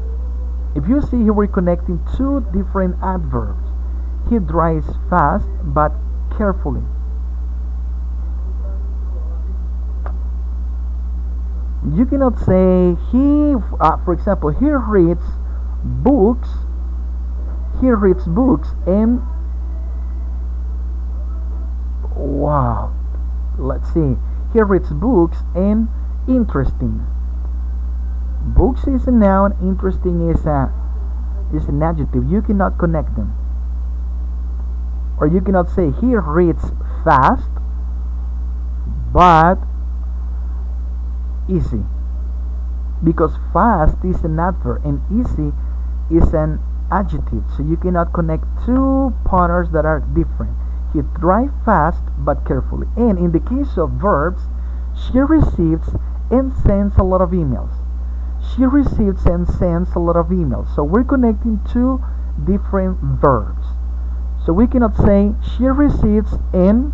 If you see here, we're connecting 2 different adverbs. He drives fast but carefully. You cannot say he, for example, he reads books. He reads books and wow. Let's see. He reads books and interesting. Books is a noun. Interesting is an adjective. You cannot connect them. Or you cannot say he reads fast but easy, because fast is an adverb and easy is an adjective, so you cannot connect two patterns that are different. He drives fast but carefully. And in the case of verbs, she receives and sends a lot of emails. She receives and sends a lot of emails. So we're connecting two different verbs. So we cannot say she receives and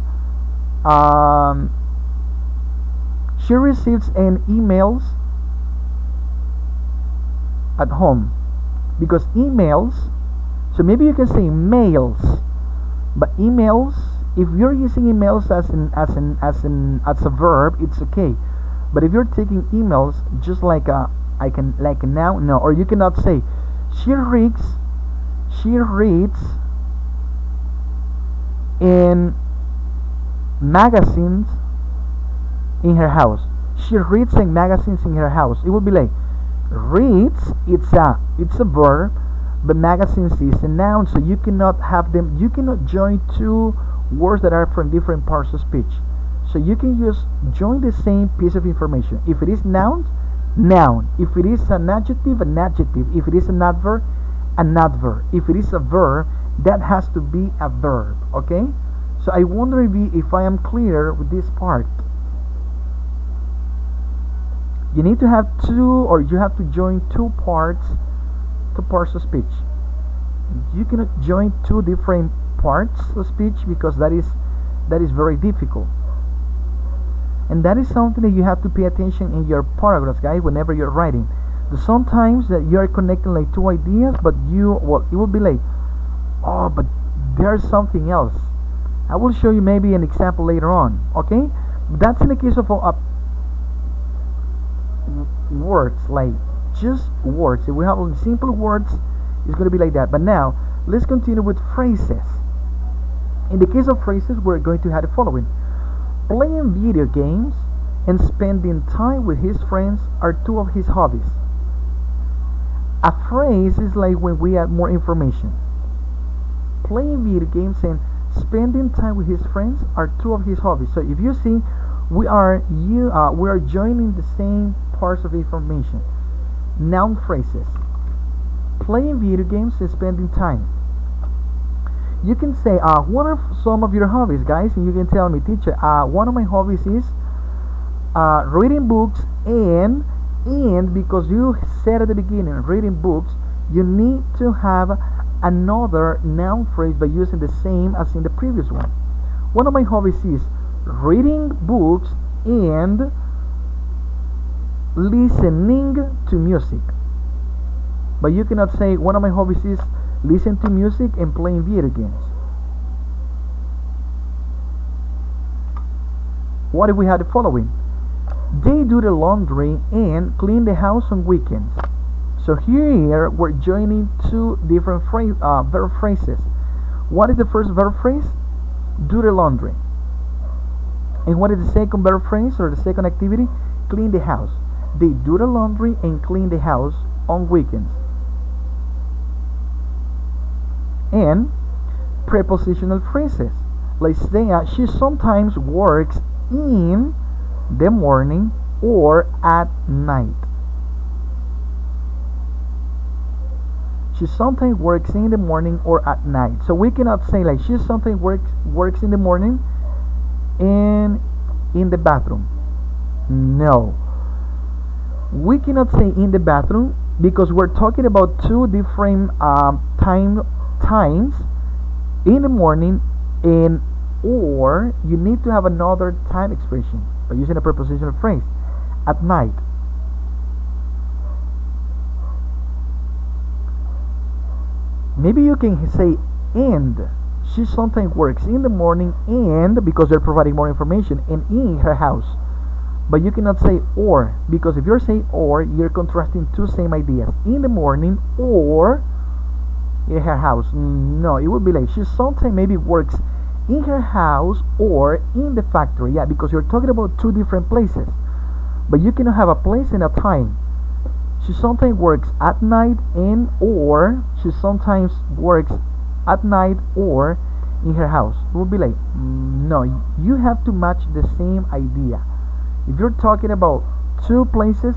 emails at home, because emails, so maybe you can say mails, but emails, if you're using emails as a verb, it's okay. But if you're taking emails just like a noun, no. Or you cannot say she reads in magazines in her house. She reads in magazines in her house. It would be like reads, it's a verb, but magazines is a noun, so you cannot have them, you cannot join two words that are from different parts of speech. So you can just join the same piece of information. If it is noun, noun. If it is an adjective, an adjective. If it is an adverb, an adverb. If it is a verb, that has to be a verb. Okay? So I wonder if I am clear with this part. You need to have two, or you have to join two parts of speech. You cannot join two different parts of speech, because that is very difficult. And that is something that you have to pay attention in your paragraphs, guys, whenever you're writing. Sometimes that you are connecting like two ideas, but it will be like, oh, but there's something else. I will show you maybe an example later on. Okay, that's in the case of words, like just words. If we have simple words, it's going to be like that. But now let's continue with phrases. In the case of phrases, we're going to have the following: playing video games and spending time with his friends are two of his hobbies. A phrase is like when we add more information. Playing video games and spending time with his friends are two of his hobbies. So if you see, we are joining the same parts of information. Noun phrases: playing video games and spending time. You can say, what are some of your hobbies, guys? And you can tell me, teacher, one of my hobbies is reading books, and because you said at the beginning, reading books, you need to have another noun phrase by using the same as in the previous one. One of my hobbies is reading books and listening to music. But you cannot say one of my hobbies is listen to music and playing video games. What if we had the following? They do the laundry and clean the house on weekends. So here we're joining two different verb phrases. What is the first verb phrase? Do the laundry. And what is the second verb phrase, or the second activity? Clean the house. They do the laundry and clean the house on weekends. And prepositional phrases, like say, she sometimes works in the morning or at night. She sometimes works in the morning or at night. So we cannot say like she sometimes works in the morning and in the bathroom. No, we cannot say in the bathroom, because we're talking about two different times, in the morning and or. You need to have another time expression by using a prepositional phrase. At night. Maybe you can say and. She sometimes works in the morning and, because they're providing more information, and in her house. But you cannot say or, because if you're saying or, you're contrasting two same ideas: in the morning or in her house. No, it would be like she sometimes maybe works in her house or in the factory. Yeah, because you're talking about two different places. But you cannot have a place and a time. She sometimes works at night and or she sometimes works at night or in her house. It would be like, no, you have to match the same idea. If you're talking about two places,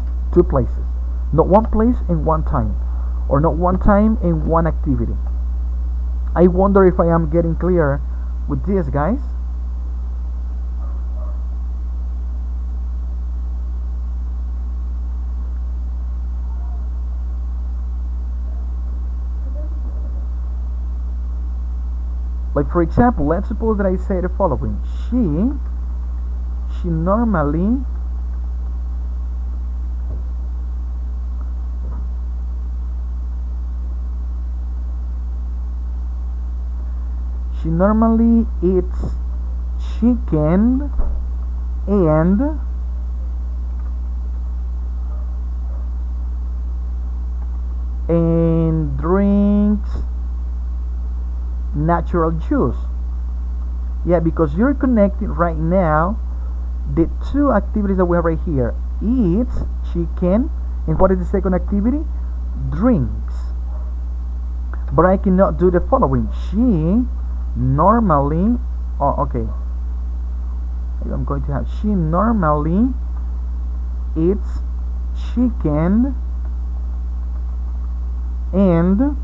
not one place and one time. or not one time in one activity. I wonder if I am getting clear with this, guys. Like for example, let's suppose that I say the following: she normally eats chicken and drinks natural juice. Yeah, because you're connecting right now the two activities that we have right here: eats chicken, and what is the second activity? Drinks. But I cannot do the following: she normally, oh, okay, I'm going to have she normally eats chicken and,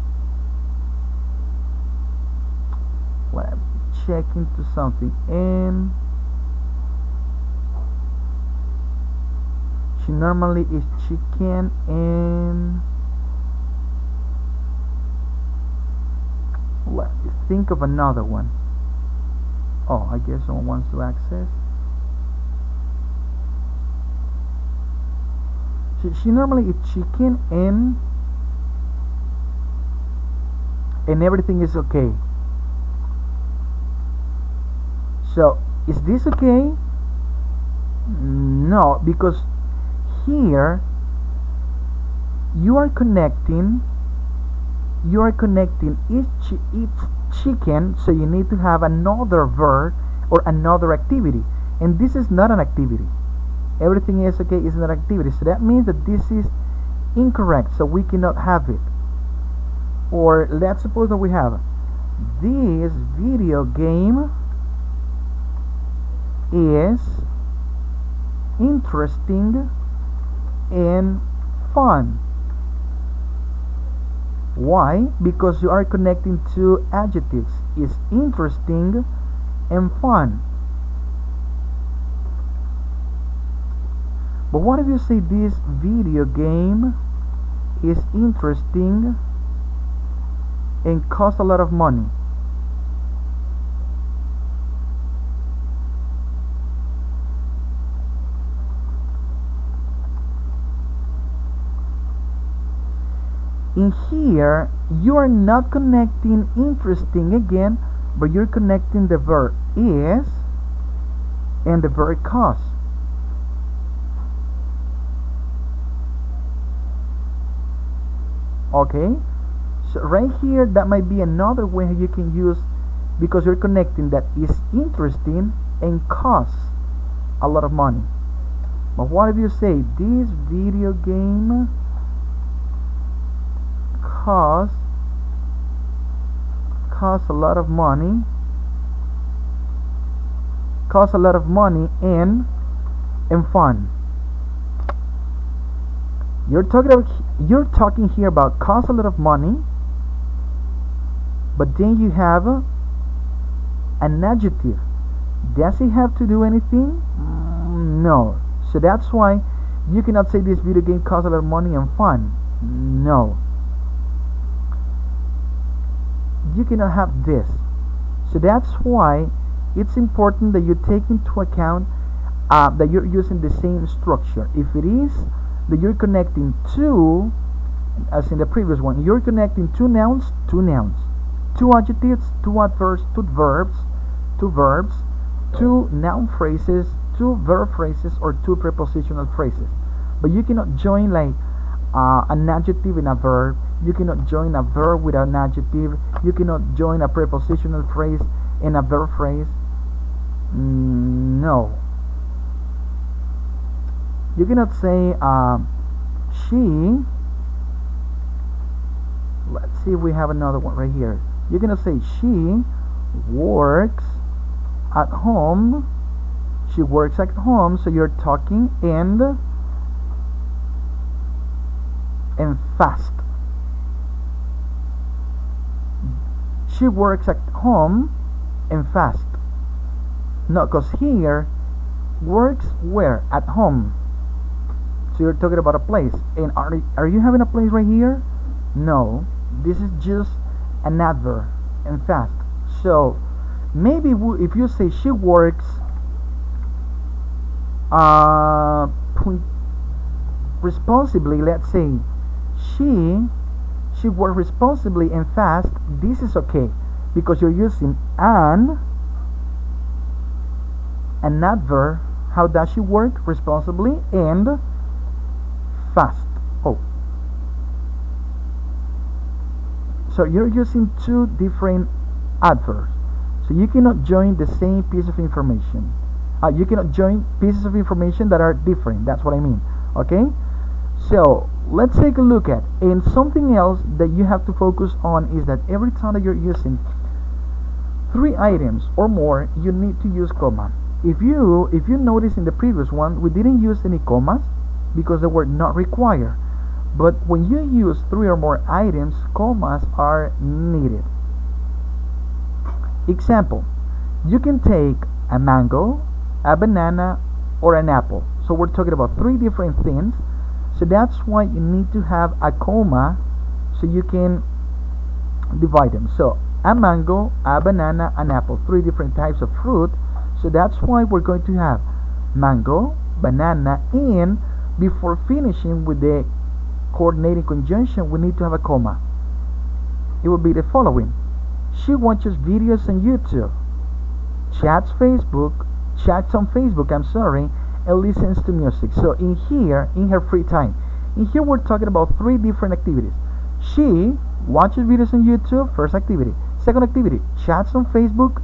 well, check into something, and she normally eats chicken and, let's think of another one. Oh, I guess someone wants to access. She normally eats chicken and everything is okay. So is this okay? No, because here you are connecting eats chicken, so you need to have another verb or another activity, and this is not an activity. Everything is okay is not an activity, so that means that this is incorrect, so we cannot have it. Or let's suppose that we have this video game is interesting and fun. Why? Because you are connecting two adjectives: is interesting and fun. But what if you say this video game is interesting and costs a lot of money? In here, you are not connecting interesting again, but you're connecting the verb is and the verb cost. Okay, so right here, that might be another way you can use, because you're connecting that is interesting and costs a lot of money. But what if you say this video game costs a lot of money, and fun? You're talking here about cost a lot of money, but then you have an adjective. Does it have to do anything? No. So that's why you cannot say this video game costs a lot of money and fun. No. You cannot have this. So that's why it's important that you take into account that you're using the same structure. If it is that you're connecting two, as in the previous one, you're connecting two nouns, two adjectives, two adverbs, two verbs, two noun phrases, two verb phrases, or two prepositional phrases. But you cannot join like an adjective in a verb. You cannot join a verb with an adjective. You cannot join a prepositional phrase in a verb phrase. No. You cannot say she. Let's see if we have another one right here. You're gonna say she works at home. She works at home, so you're talking and fast. she works at home and fast. No, because here works where? At home. So you're talking about a place. And are you having a place right here? No. This is just an adverb and fast. So maybe if you say she works responsibly, let's say she works responsibly and fast, this is okay because you're using an adverb. How does she work? Responsibly and fast. Oh, so you're using two different adverbs, so you cannot join the same piece of information. You cannot join pieces of information that are different. That's what I mean. Okay, so let's take a look at, and something else that you have to focus on is that every time that you're using three items or more, you need to use comma. If you notice in the previous one, we didn't use any commas because they were not required. But when you use three or more items, commas are needed. Example, you can take a mango, a banana, or an apple. So we're talking about three different things. So that's why you need to have a comma so you can divide them. So a mango, a banana, an apple, three different types of fruit. So that's why we're going to have mango, banana, and before finishing with the coordinating conjunction, we need to have a comma. It will be the following: she watches videos on YouTube, chats on Facebook, and listens to music. So in here, in her free time, in here we're talking about three different activities. She watches videos on YouTube, first activity. Second activity, chats on Facebook.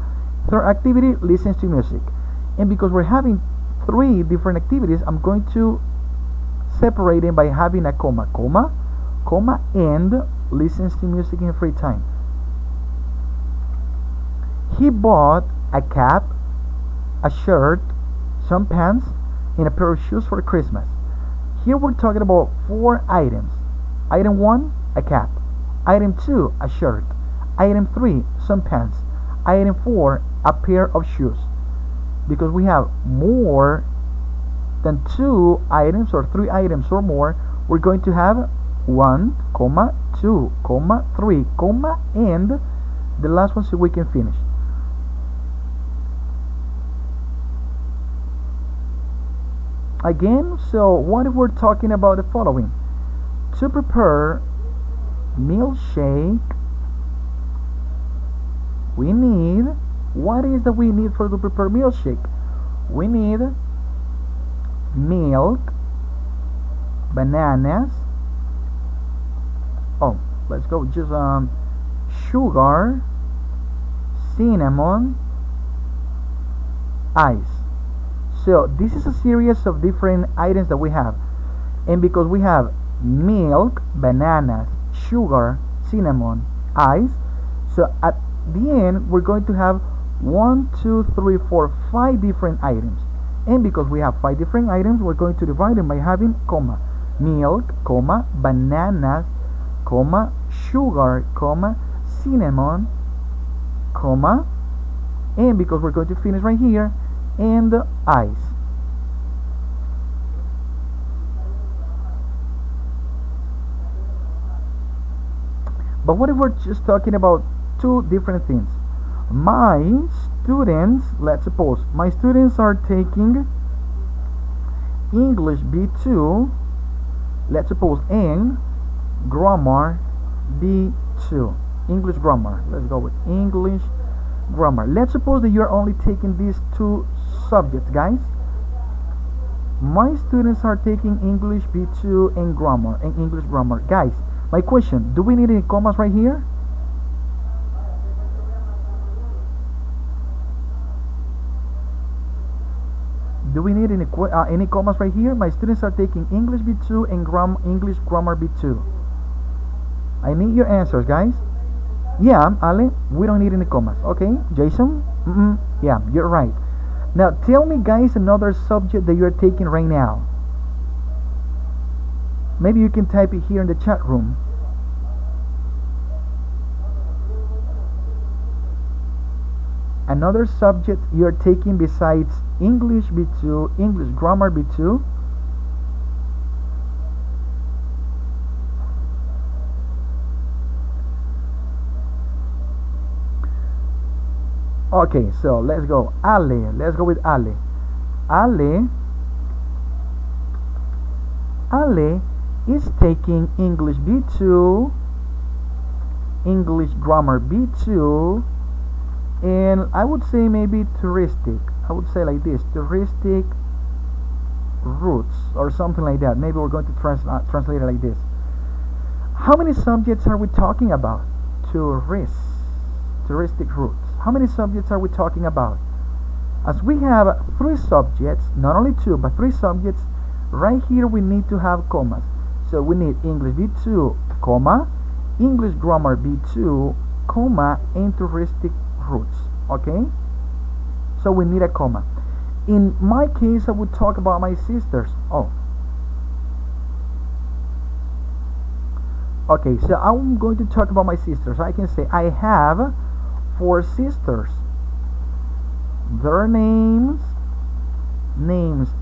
Third activity, listens to music. And because we're having three different activities, I'm going to separate them by having a comma, and listens to music in free time. He bought a cap, a shirt, some pants, and a pair of shoes for Christmas. Here we're talking about four items. Item 1, a cap. Item 2, a shirt. Item 3, some pants. Item 4, a pair of shoes. Because we have more than two items or three items or more, we're going to have 1, 2, 3, and the last one so we can finish. Again, so what if we're talking about the following? To prepare milkshake, we need, what is that we need for to prepare milkshake? We need milk, bananas, oh, let's go, just sugar, cinnamon, ice. So this is a series of different items that we have, and because we have milk, bananas, sugar, cinnamon, ice, so at the end we're going to have 1, 2, 3, 4, 5 different items. And because we have 5 different items, we're going to divide them by having comma, milk, comma, bananas, comma, sugar, comma, cinnamon, comma, and because we're going to finish right here, and ice. But what if we're just talking about two different things? My students, let's suppose my students are taking English B2, let's suppose, and grammar B2. English grammar, let's go with English grammar. Let's suppose that you're only taking these two subjects, guys. My students are taking English B2 and grammar and English grammar. Guys, my question, do we need any commas right here? Do we need any commas right here? My students are taking English B2 and English grammar B2. I need your answers, guys. Yeah, Ale, we don't need any commas. Okay, Jason? Yeah, you're right. Now, tell me, guys, another subject that you're taking right now. Maybe you can type it here in the chat room. Another subject you're taking besides English B2, English grammar B2? Okay, so let's go. Ale, let's go with Ale. Ale, Ale is taking English B2, English grammar B2, and I would say maybe touristic. I would say like this, touristic routes or something like that. Maybe we're going to translate it like this. How many subjects are we talking about? Touristic routes. How many subjects are we talking about? As we have 3 subjects, not only 2 but 3 subjects, right here we need to have commas. So we need English B2, comma, English grammar B2, comma, and touristic routes. Okay? So we need a comma. In my case, I would talk about my sisters. Oh. Okay, so I'm going to talk about my sisters. I can say I have 4 sisters. Their names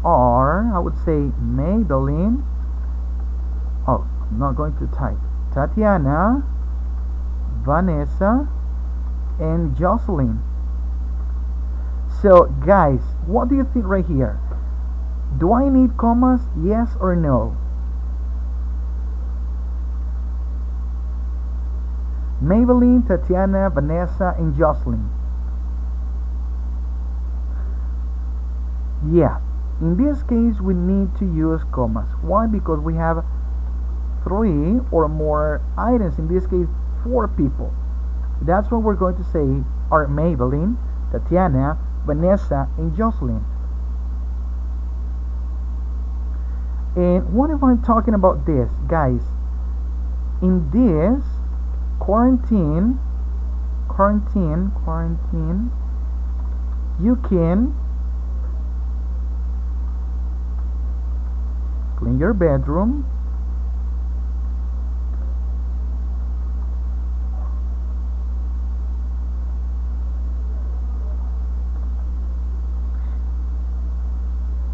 are, I would say, Madeline. Oh, I'm not going to type. Tatiana, Vanessa, and Jocelyn. So guys, what do you think right here? Do I need commas? Yes or no? Maybelline, Tatiana, Vanessa, and Jocelyn. Yeah, in this case we need to use commas. Why? Because we have 3 or more items, in this case 4 people. That's what we're going to say are Maybelline, Tatiana, Vanessa, and Jocelyn. And what if I'm talking about this, guys? In this quarantine, you can clean your bedroom,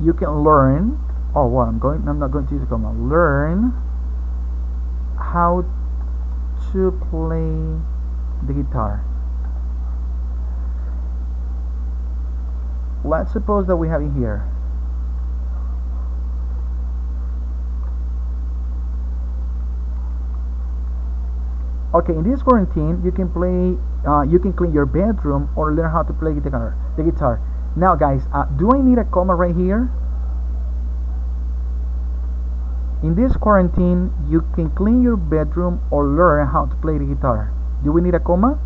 you can learn, oh well, I'm not going to use a comma, learn how to play the guitar. Let's suppose that we have it here. Okay, in this quarantine, you can play, you can clean your bedroom or learn how to play the guitar. Now, guys, do I need a comma right here? In this quarantine, you can clean your bedroom or learn how to play the guitar. Do we need a comma?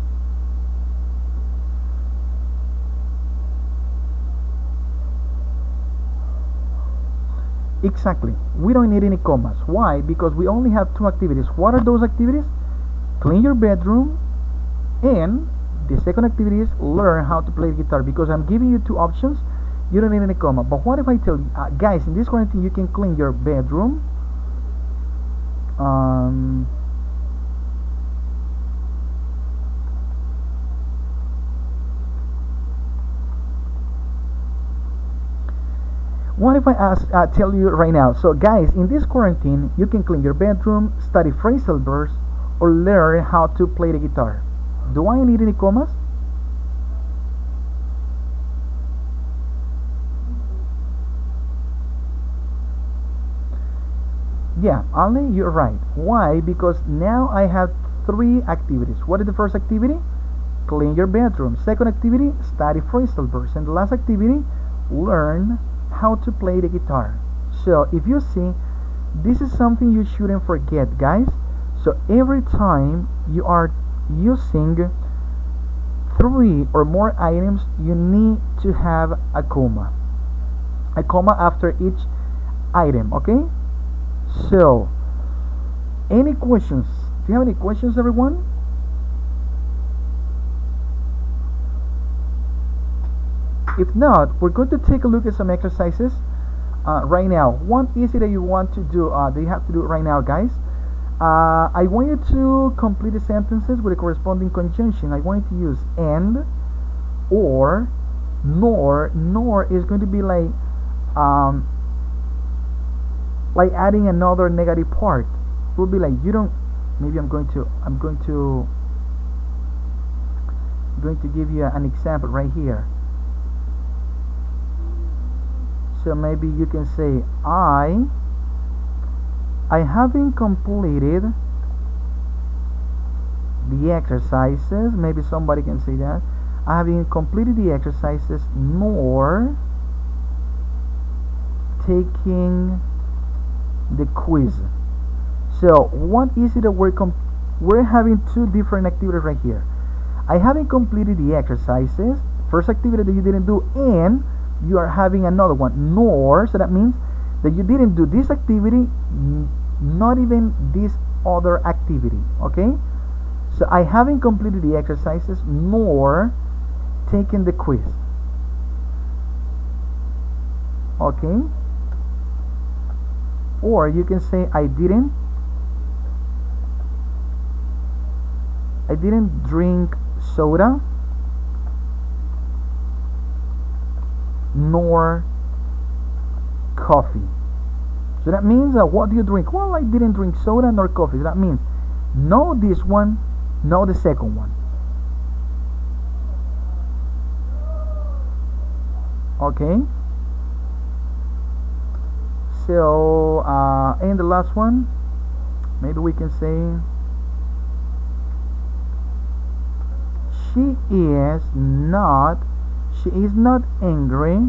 Exactly. We don't need any commas. Why? Because we only have 2 activities. What are those activities? Clean your bedroom, and the second activity is learn how to play the guitar. Because I'm giving you 2 options, you don't need any comma. But what if I tell you, guys, in this quarantine you can clean your bedroom, what if I tell you right now, so guys, in this quarantine you can clean your bedroom, study phrasal verbs, or learn how to play the guitar. Do I need any commas? Yeah, Ali, you're right. Why? Because now I have 3 activities. What is the first activity? Clean your bedroom. Second activity, study phrasal verbs. And the last activity, learn how to play the guitar. So if you see, this is something you shouldn't forget, guys. So every time you are using 3 or more items, you need to have a comma after each item. Okay, so any questions? Do you have any questions, everyone? If not, we're going to take a look at some exercises right now. One easy that you want to do, that you have to do right now, guys. I want you to complete the sentences with a corresponding conjunction. I want you to use and, Or nor is going to be um like adding another negative part. It will be like you don't. Maybe I'm going to give you an example right here. So maybe you can say I haven't completed the exercises. Maybe somebody can say that I haven't completed the exercises nor taking the quiz. So what is it that we're having two different activities right here. I haven't completed the exercises, first activity that you didn't do, and you are having another one, nor, so that means that you didn't do this activity, not even this other activity. Okay, so I haven't completed the exercises nor taken the quiz. Okay, or you can say I didn't drink soda nor coffee. So that means what do you drink? Well, I didn't drink soda nor coffee. So that means no this one, no the second one. Okay, so and the last one, maybe we can say she is not angry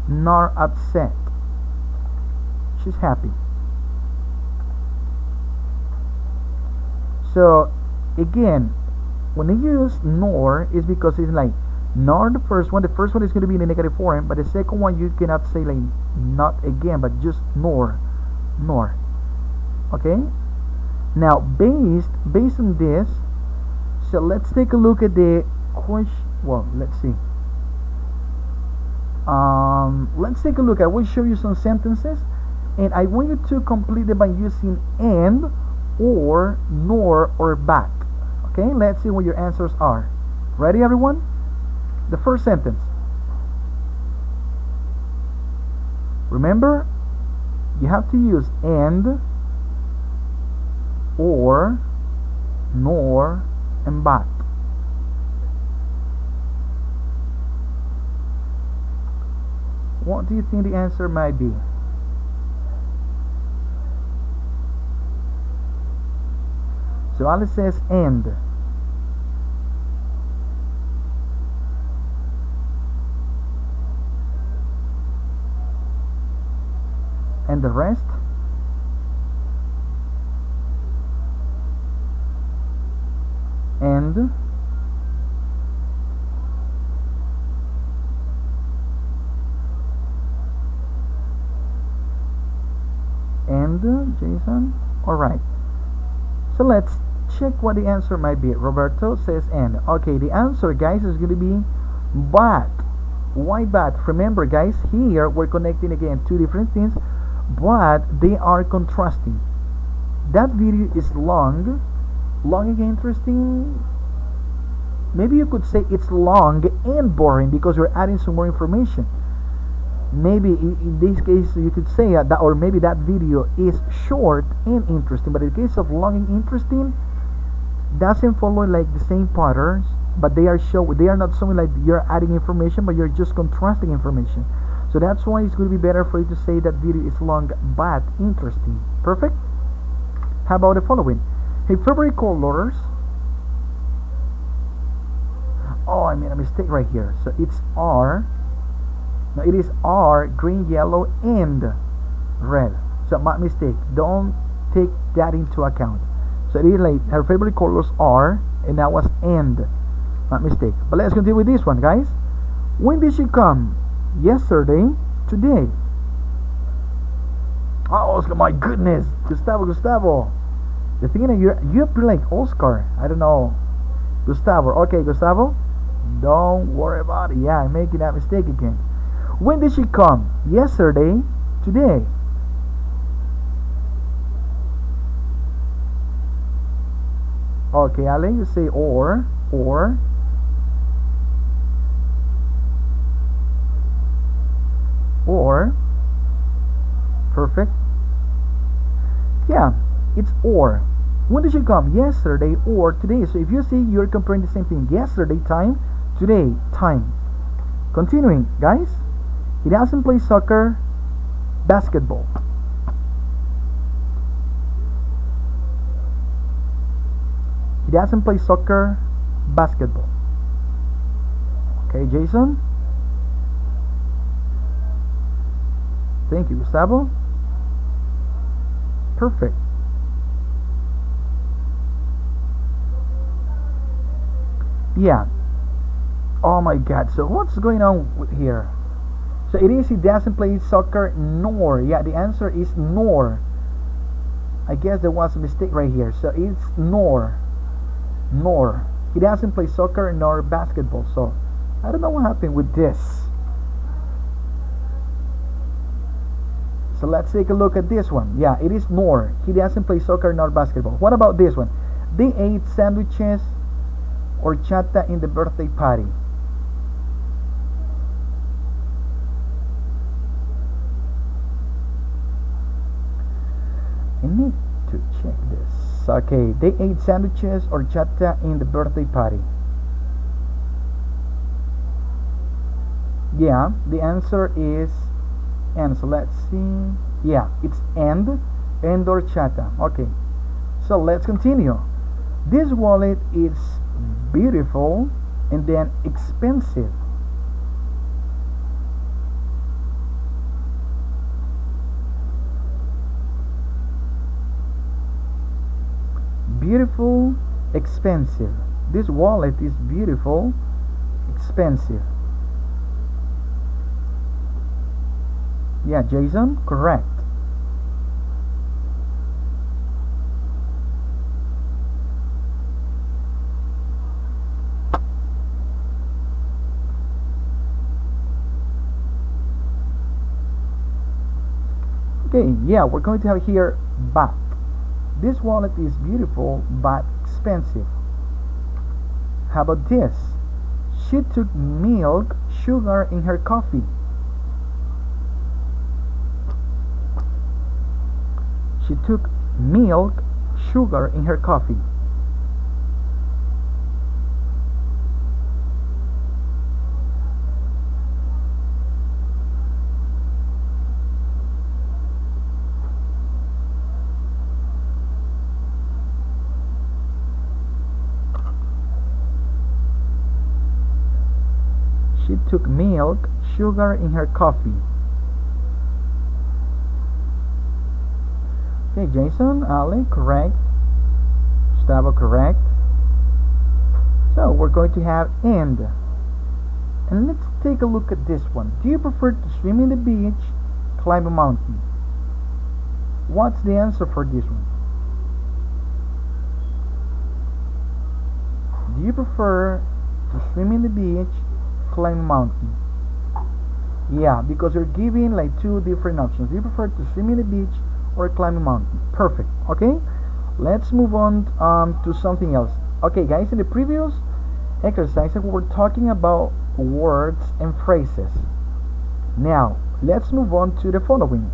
nor upset. She's happy. So again, when you use nor, is because it's like nor the first one. The first one is going to be in the negative form, but the second one you cannot say like not again, but just nor. Okay. Now based on this, so let's take a look at the question. Well, let's see. Let's take a look. I will show you some sentences, and I want you to complete them by using and, or, nor, or but. Okay, let's see what your answers are. Ready, everyone? The first sentence. Remember, you have to use and, or, nor, and but. What do you think the answer might be? So Alice says and. And the rest? And. And Jason? Alright. So let's check what the answer might be. Roberto says and. Okay, the answer, guys, is going to be but. Why but? Remember, guys, here we're connecting again two different things, but they are contrasting. That video is long and interesting. Maybe you could say it's long and boring because you're adding some more information. Maybe in this case you could say that, or maybe that video is short and interesting, but in the case of long and interesting, doesn't follow like the same patterns, but they are not showing like you're adding information, but you're just contrasting information. So that's why it's going to be better for you to say that video is long but interesting. Perfect. How about the following? Hey, favorite colors. Oh, I made a mistake right here. So it's R. No, it is R, green, yellow, and red. So my mistake. Don't take that into account. So it is like her favorite colors are, and that was and. My mistake. But let's continue with this one, guys. When did she come? Yesterday. Today. Oh, my goodness, Gustavo. The thing that you appear like Oscar. I don't know. Gustavo. Okay, Gustavo. Don't worry about it. Yeah, I'm making that mistake again. When did she come? Yesterday. Today. Okay, Ale, you say or. It's or. When did she come? Yesterday or today. So if you see, you're comparing the same thing. Yesterday time, today time. Continuing, guys. He doesn't play soccer, basketball. He doesn't play soccer, basketball. Okay, Jason. Thank you, Gustavo. Perfect. Yeah. Oh my God. So what's going on here? So it is he doesn't play soccer nor. Yeah, the answer is nor. I guess there was a mistake right here. So it's nor. Nor. He doesn't play soccer nor basketball. So I don't know what happened with this. So let's take a look at this one. Yeah, it is nor. He doesn't play soccer nor basketball. What about this one? They ate sandwiches or chata in the birthday party. I need to check this. Okay, they ate sandwiches or chata in the birthday party. Yeah, the answer is and. So let's see. Yeah, it's and or chata. Okay, so let's continue. This wallet is beautiful and then expensive. Beautiful, expensive. This wallet is beautiful, expensive. Yeah, Jason, correct. Okay, yeah, we're going to have here but. This wallet is beautiful but expensive. How about this? She took milk, sugar in her coffee. She took milk, sugar in her coffee. She took milk, sugar in her coffee. Okay, Jason, Ali, correct. Gustavo, correct. So we're going to have and. And let's take a look at this one. Do you prefer to swim in the beach, climb a mountain? What's the answer for this one? Do you prefer to swim in the beach, climb a mountain? Yeah, because you're giving like two different options. Do you prefer to swim in the beach or climb a mountain? Perfect. Okay, let's move on to something else. Okay, guys, in the previous exercise we were talking about words and phrases. Now let's move on to the following: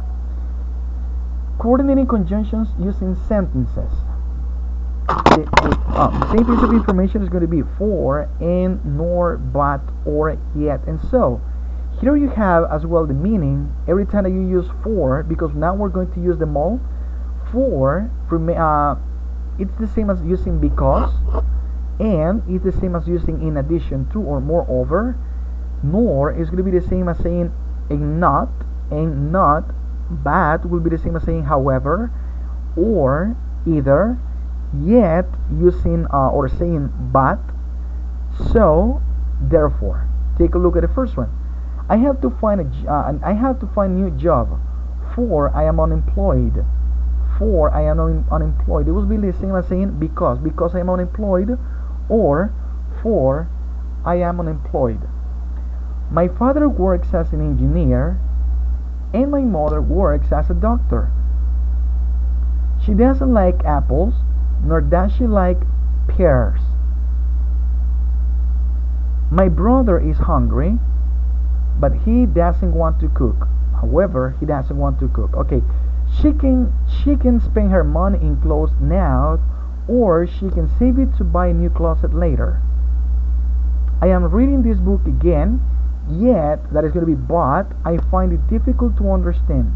coordinating conjunctions using sentences. The same piece of information is going to be for, and, nor, but, or, yet, and so. Here you have as well the meaning every time that you use for, because now we're going to use them all. For, it's the same as using because, and it's the same as using in addition to or moreover. Nor is going to be the same as saying and not, but will be the same as saying however, or either, yet using or saying but, so, therefore. Take a look at the first one. I have to find a new job. For I am unemployed. For I am unemployed. It will be the same as saying because I am unemployed, or for I am unemployed. My father works as an engineer, and my mother works as a doctor. She doesn't like apples, nor does she like pears. My brother is hungry, but he doesn't want to cook. However, he doesn't want to cook. Okay, She can spend her money in clothes now, or she can save it to buy a new closet later. I am reading this book again, yet that is going to be bought. I find it difficult to understand.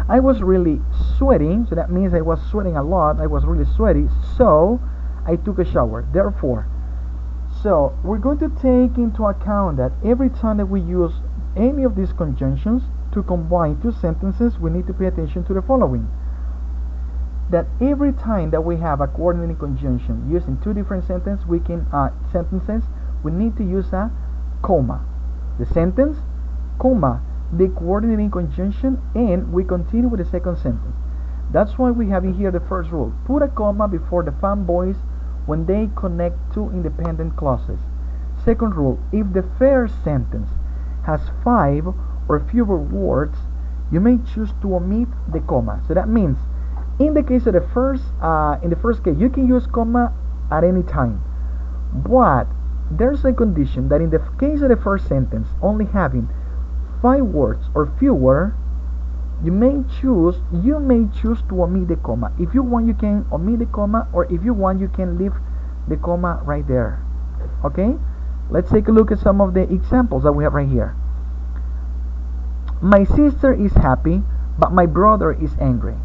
I was really sweating, so that means I was sweating a lot. I was really sweaty, so I took a shower. Therefore, so we're going to take into account that every time that we use any of these conjunctions to combine two sentences, we need to pay attention to the following. That every time that we have a coordinating conjunction using two different sentences, we need to use a comma. The sentence, comma, the coordinating conjunction, and we continue with the second sentence. That's why we have in here the first rule. Put a comma before the fanboys when they connect two independent clauses. Second rule, if the first sentence has 5 or fewer words, you may choose to omit the comma. So that means in the case of the first case, you can use comma at any time. But there's a condition that in the case of the first sentence only having 5 words or fewer, you may choose to omit the comma. If you want, you can omit the comma, or if you want, you can leave the comma right there. Okay? Let's take a look at some of the examples that we have right here. My sister is happy, but my brother is angry.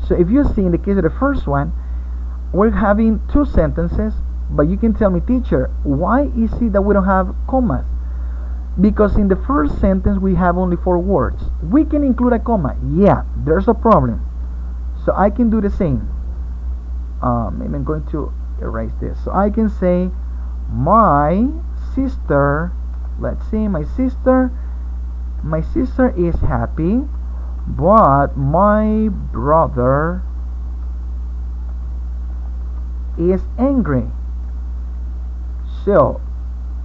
So if you see in the case of the first one, we're having two sentences, but you can tell me, teacher, why is it that we don't have commas? Because in the first sentence we have only 4 words. We can include a comma. Yeah, there's a problem. So I can do the same. Maybe I'm going to erase this. So I can say my sister, let's see, my sister is happy, but my brother is angry. So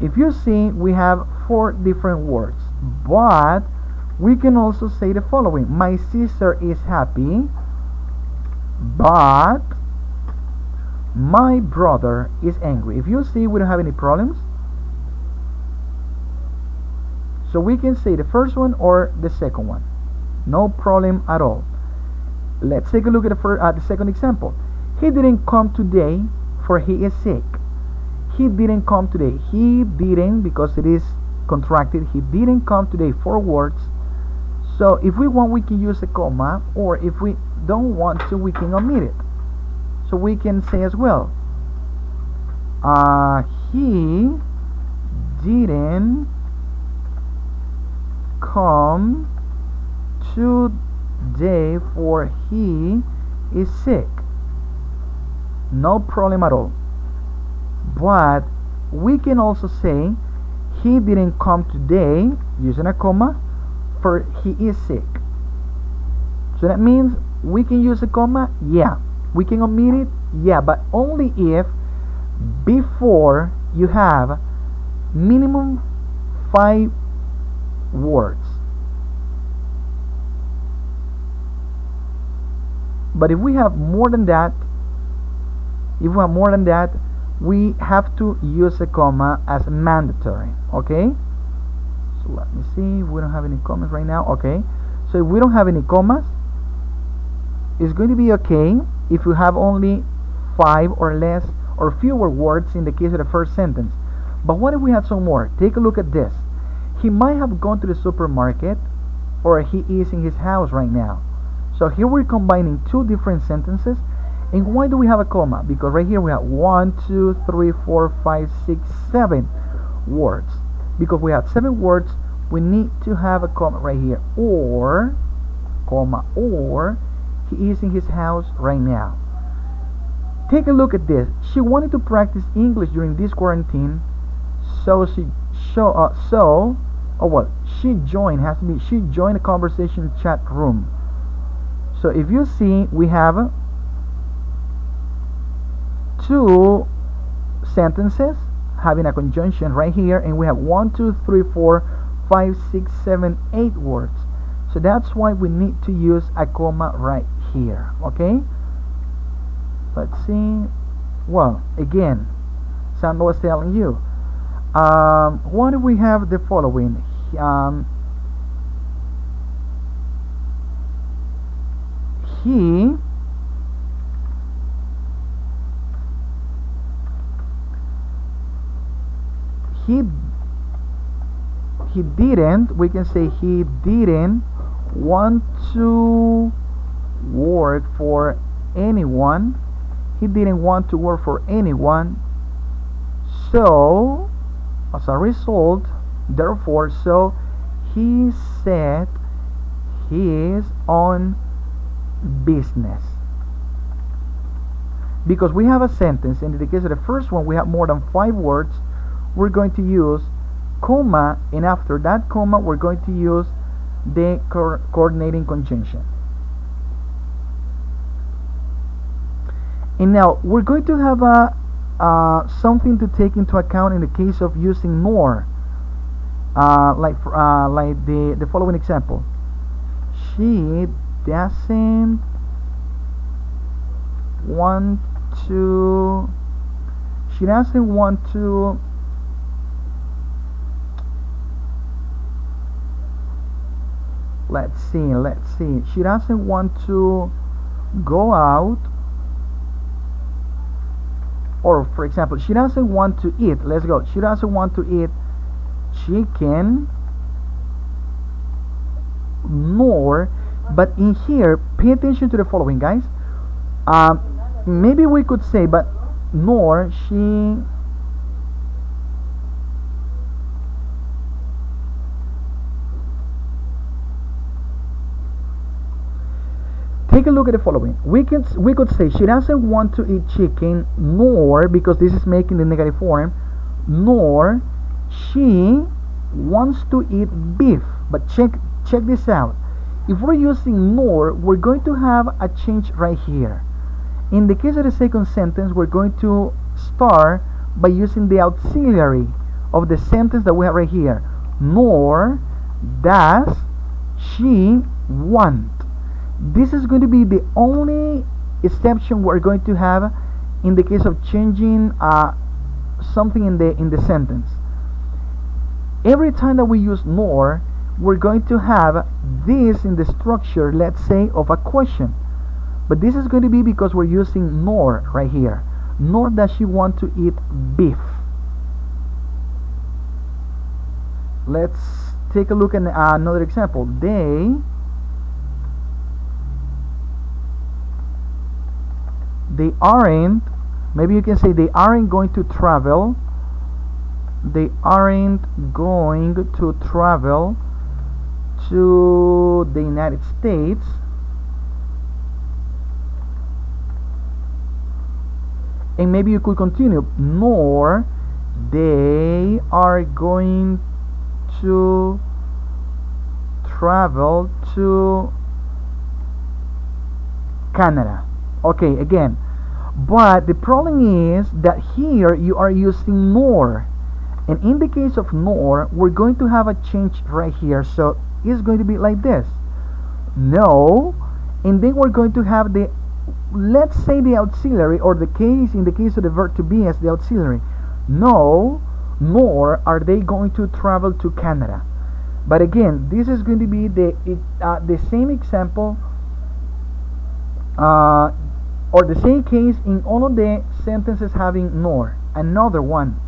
if you see, we have 4 different words, but we can also say the following. My sister is happy, but my brother is angry. If you see, we don't have any problems. So we can say the first one or the second one. No problem at all. Let's take a look at the second example. He didn't come today for he is sick. He didn't come today. He didn't, because it is contracted. He didn't come today. 4 words. So if we want, we can use a comma, or if we don't want to, we can omit it. So we can say as well, he didn't come today for he is sick. No problem at all. But we can also say he didn't come today, using a comma, for he is sick. So that means we can use a comma, yeah. We can omit it, yeah, but only if before you have minimum 5 words. But if we have more than that, we have to use a comma as mandatory. Okay? So let me see. We don't have any commas right now. Okay. So if we don't have any commas, it's going to be okay if you have only 5 or less or fewer words in the case of the first sentence. But what if we have some more? Take a look at this. He might have gone to the supermarket, or he is in his house right now. So here we're combining 2 different sentences. And why do we have a comma? Because right here we have 1, 2, 3, 4, 5, 6, 7 words. Because we have 7 words, we need to have a comma right here. Or, comma, or he is in his house right now. Take a look at this. She wanted to practice English during this quarantine, so she joined a conversation chat room. So if you see, we have 2 sentences having a conjunction right here, and we have 1, 2, 3, 4, 5, 6, 7, 8 words. So that's why we need to use a comma right here. Okay, let's see. Well, again, Sandra was telling you, why do we have the following? he he he didn't, we can say he didn't want to work for anyone. He didn't want to work for anyone. So, as a result, therefore, so he set his own business. Because we have a sentence, and in the case of the first one, we have more than 5 words, we're going to use comma, and after that comma, we're going to use the coordinating conjunction. And now we're going to have something to take into account in the case of using nor, like the following example. She doesn't want to. She doesn't want to. Let's see. She doesn't want to go out. Or for example, she doesn't want to eat. Let's go. She doesn't want to eat chicken, nor. But in here, pay attention to the following, guys. Maybe we could say, but nor she. Take a look at the following. We could say she doesn't want to eat chicken, nor, because this is making the negative form, nor she wants to eat beef. But check this out. If we're using nor, we're going to have a change right here. In the case of the second sentence, we're going to start by using the auxiliary of the sentence that we have right here. Nor does she want. This is going to be the only exception we're going to have in the case of changing something in the sentence. Every time that we use nor, we're going to have this in the structure, let's say, of a question. But this is going to be because we're using nor right here. Nor does she want to eat beef. Let's take a look at another example. They aren't, maybe you can say they aren't going to travel. They aren't going to travel to the United States and maybe you could continue, nor they are going to travel to Canada. Okay, again, but the problem is that here you are using nor, and in the case of nor, we're going to have a change right here. So it's going to be like this. No, and then we're going to have the, let's say, the auxiliary, or the case, in the case of the verb to be, as the auxiliary. No, nor are they going to travel to Canada. But again, this is going to be the same example, or the same case in all of the sentences having nor. Another one.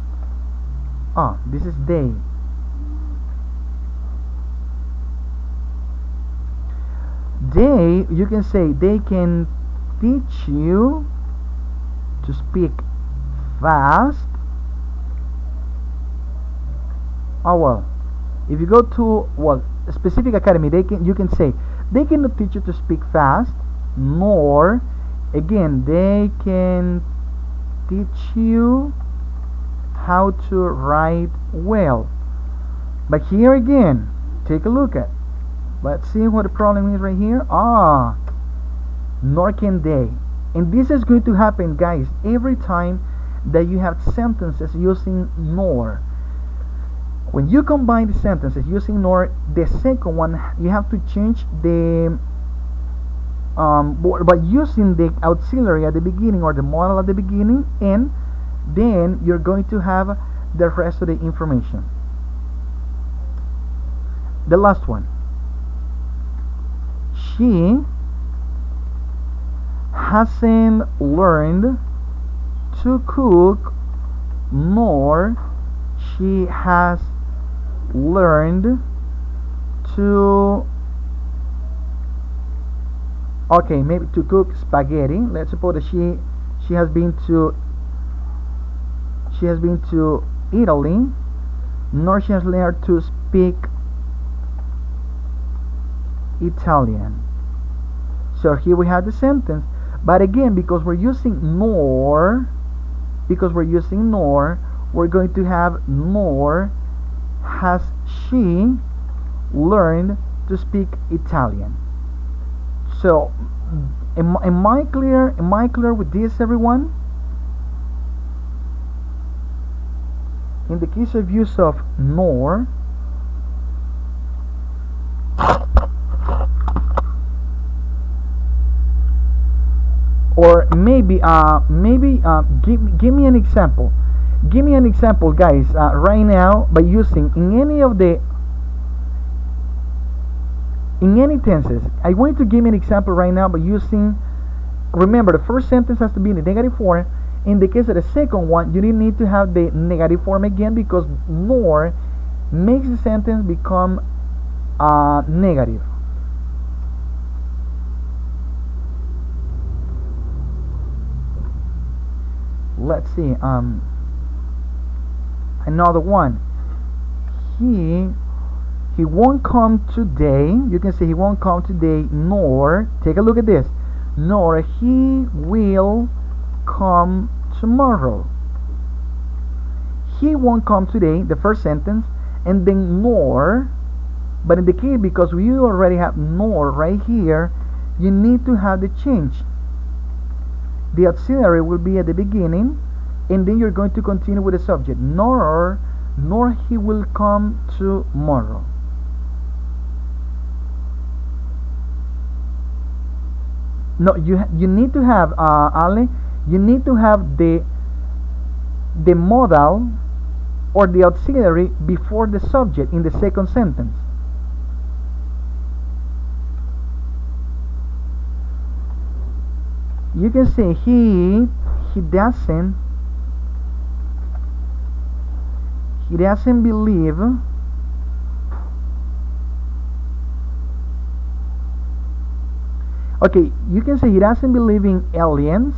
This is they. They, you can say, they can teach you to speak fast. Well, if you go to a specific academy, you can say they cannot teach you to speak fast, nor again they can teach you how to write well. But here again, take a look at, let's see what the problem is right here. Nor can they. And this is going to happen, guys, every time that you have sentences using nor. When you combine the sentences using nor, the second one, you have to change the by using the auxiliary at the beginning, or the modal at the beginning, and then you're going to have the rest of the information. The last one. She hasn't learned to cook, nor she has learned to, okay, maybe to cook spaghetti. Let's suppose that she has been to Italy, nor she has learned to speak Italian. So here we have the sentence, but again, because we're using nor, we're going to have nor has she learned to speak Italian. So am I clear with this, everyone? In the case of use of nor, or maybe give me an example. Give me an example, guys, right now, by using in any tenses. I want you to give me an example right now by using. Remember, the first sentence has to be in the negative form. In the case of the second one, you didn't need to have the negative form again, because nor makes the sentence become negative. Let's see. Another one. He won't come today. You can say he won't come today, nor, take a look at this, nor he will come tomorrow. He won't come today, the first sentence, and then nor, but in the case, because we already have nor right here, you need to have the change. The auxiliary will be at the beginning, and then you're going to continue with the subject, nor he will come tomorrow. No, you need to have Ale, you need to have the modal or the auxiliary before the subject in the second sentence. You can say he doesn't believe okay, you can say he doesn't believe in aliens,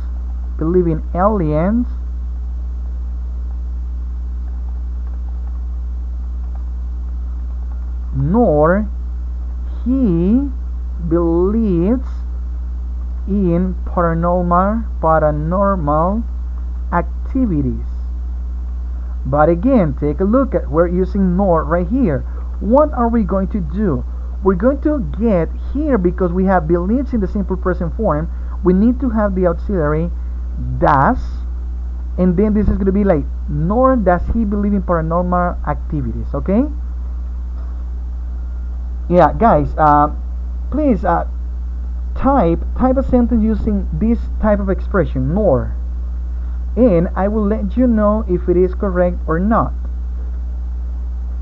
nor he believes in paranormal activities. But again, take a look at, we're using nor right here. What are we going to do? We're going to get here, because we have believes in the simple present form, we need to have the auxiliary does, and then this is going to be like, nor does he believe in paranormal activities. Okay? Yeah, guys, please type a sentence using this type of expression, nor, and I will let you know if it is correct or not.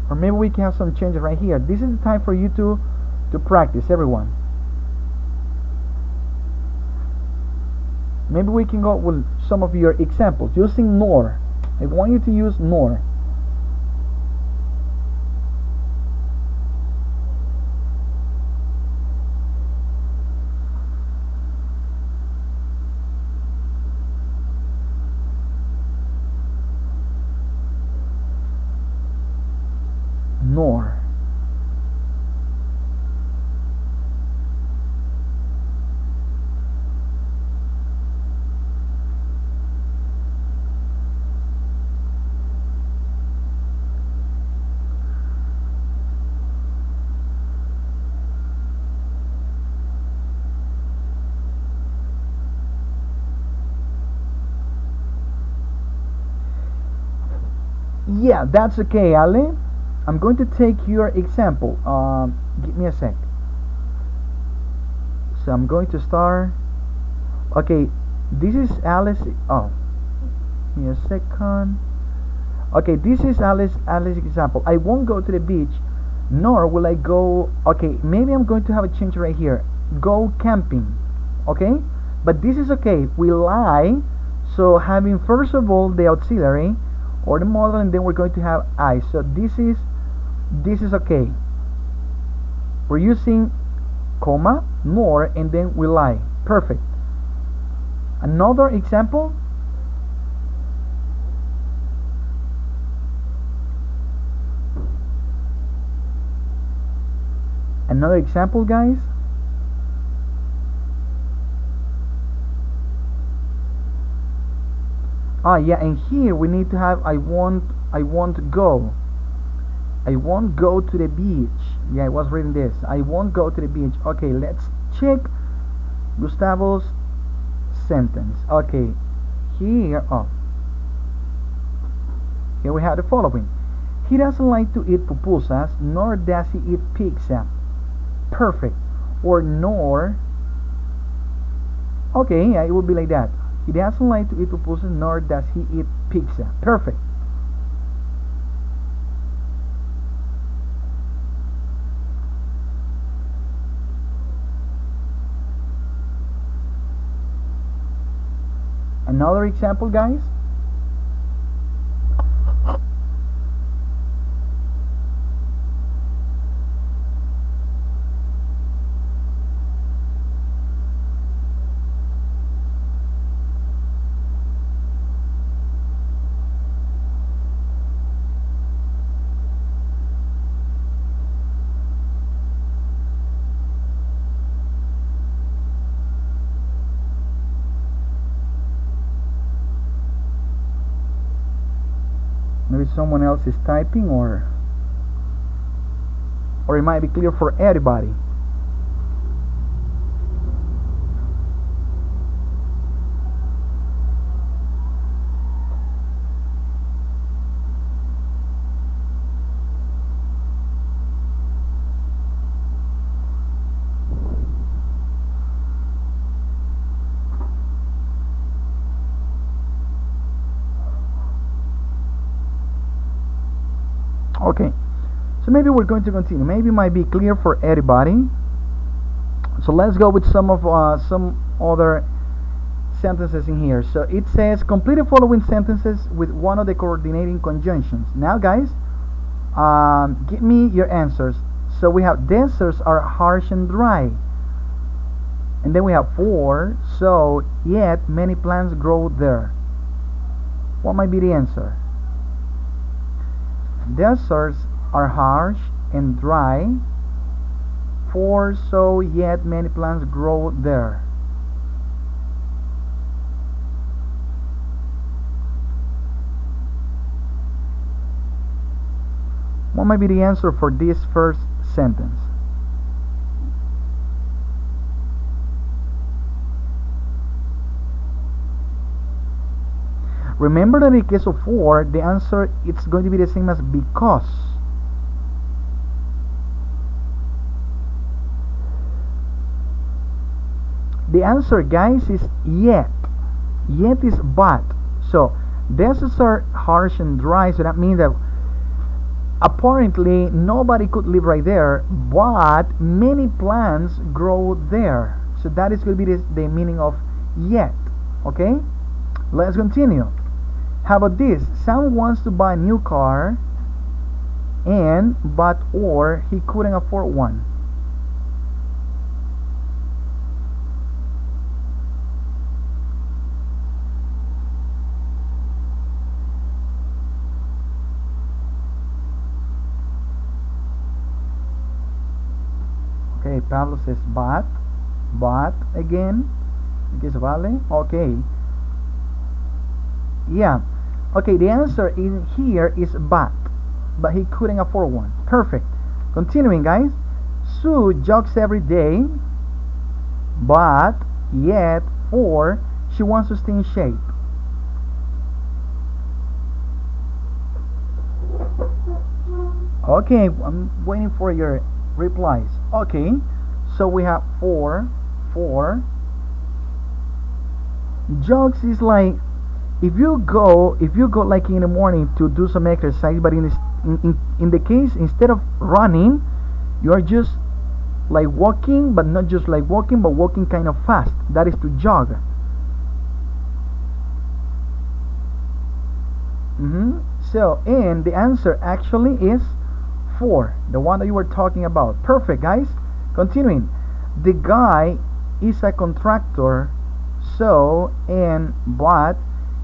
Or maybe we can have some changes right here. This is the time for you to practice, everyone. Maybe we can go with some of your examples using nor. I want you to use nor. Nor. Yeah, that's okay, Ale. I'm going to take your example. Give me a sec. So I'm going to start. Okay, this is Alice. Oh, give me a second. Okay, this is Alice's example. I won't go to the beach, nor will I go. Okay, maybe I'm going to have a change right here. Go camping. Okay, but this is okay. We lie, so having first of all the auxiliary or the model, and then we're going to have I. So this is okay. We're using comma, nor, and then we lie. Perfect. Another example. Another example, guys. Yeah, and here we need to have I won't go. I won't go to the beach. Yeah, I was reading this. I won't go to the beach. Okay, let's check Gustavo's sentence. Okay, here we have the following. He doesn't like to eat pupusas, nor does he eat pizza. Perfect. Or nor. Okay, yeah, it would be like that. He doesn't like to eat pupusas, nor does he eat pizza. Perfect. Another example, guys. Maybe someone else is typing, or it might be clear for everybody. Okay, so maybe we're going to continue. Maybe it might be clear for everybody. So let's go with some other sentences in here. So it says complete the following sentences with one of the coordinating conjunctions. Now, guys, give me your answers. So we have deserts are harsh and dry, and then we have for, so, yet many plants grow there. What might be the answer? Deserts are harsh and dry, for, so, yet many plants grow there. What might be the answer for this first sentence? Remember that in the case of for, the answer it's going to be the same as because. The answer, guys, is yet. Yet is but. So deserts are harsh and dry, so that means that apparently nobody could live right there, but many plants grow there. So that is going to be the meaning of yet. Okay, let's continue. How about this? Sam wants to buy a new car, and or he couldn't afford one. Okay, Pablo says but again. Okay, so vale. Okay. Yeah. Okay, the answer in here is but he couldn't afford one. Perfect. Continuing, guys. Sue jogs every day, but yet or she wants to stay in shape. Okay, I'm waiting for your replies. Okay, so we have for jogs is like if you go like in the morning to do some exercise, but in the case instead of running, you are just like walking, but not just like walking, but walking kind of fast. That is to jog. So, and the answer actually is 4, the one that you were talking about. Perfect, guys. Continuing. The guy is a contractor, so, and, but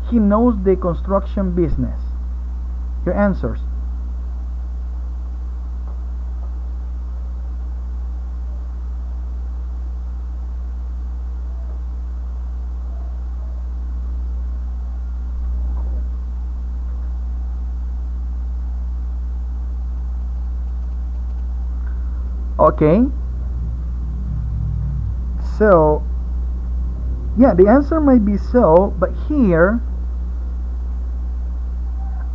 he knows the construction business. Your answers. Okay. So, yeah, the answer might be so, but here,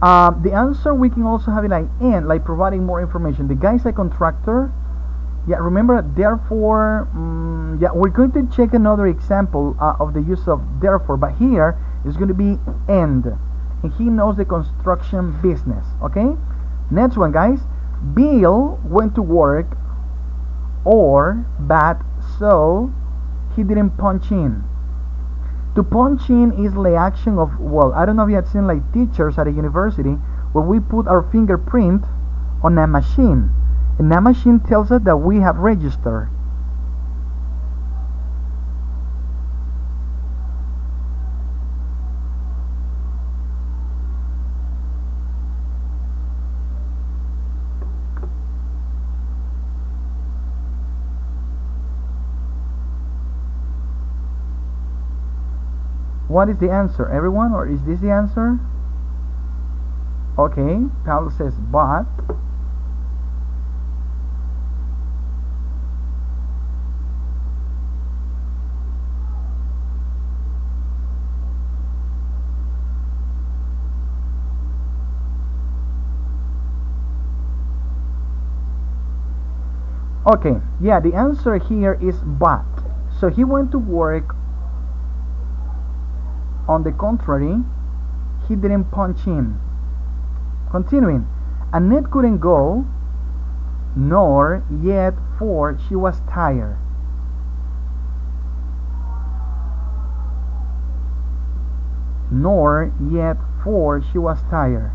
the answer we can also have it like and, like providing more information. The guy's a contractor. Yeah, remember, therefore, yeah, we're going to check another example of the use of therefore, but here it's going to be and he knows the construction business. Okay, next one, guys. Bill went to work, or but so he didn't punch in. To punch in is the action of, well, I don't know if you have seen like teachers at a university where we put our fingerprint on a machine, and that machine tells us that we have registered. What is the answer, everyone? Or is this the answer? Okay, Pablo says but. Okay, yeah, the answer here is but. So he went to work. On the contrary, he didn't punch in. Continuing, Annette couldn't go, nor yet, for she was tired. Nor yet, for she was tired.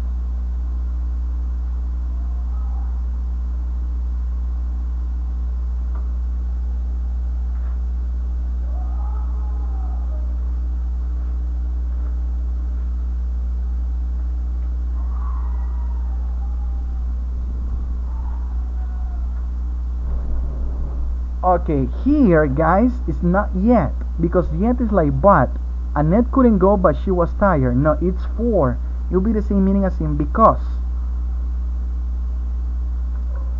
Okay, here, guys, it's not yet, because yet is like but. Annette couldn't go, but she was tired. No, it's for. It'll be the same meaning as in because.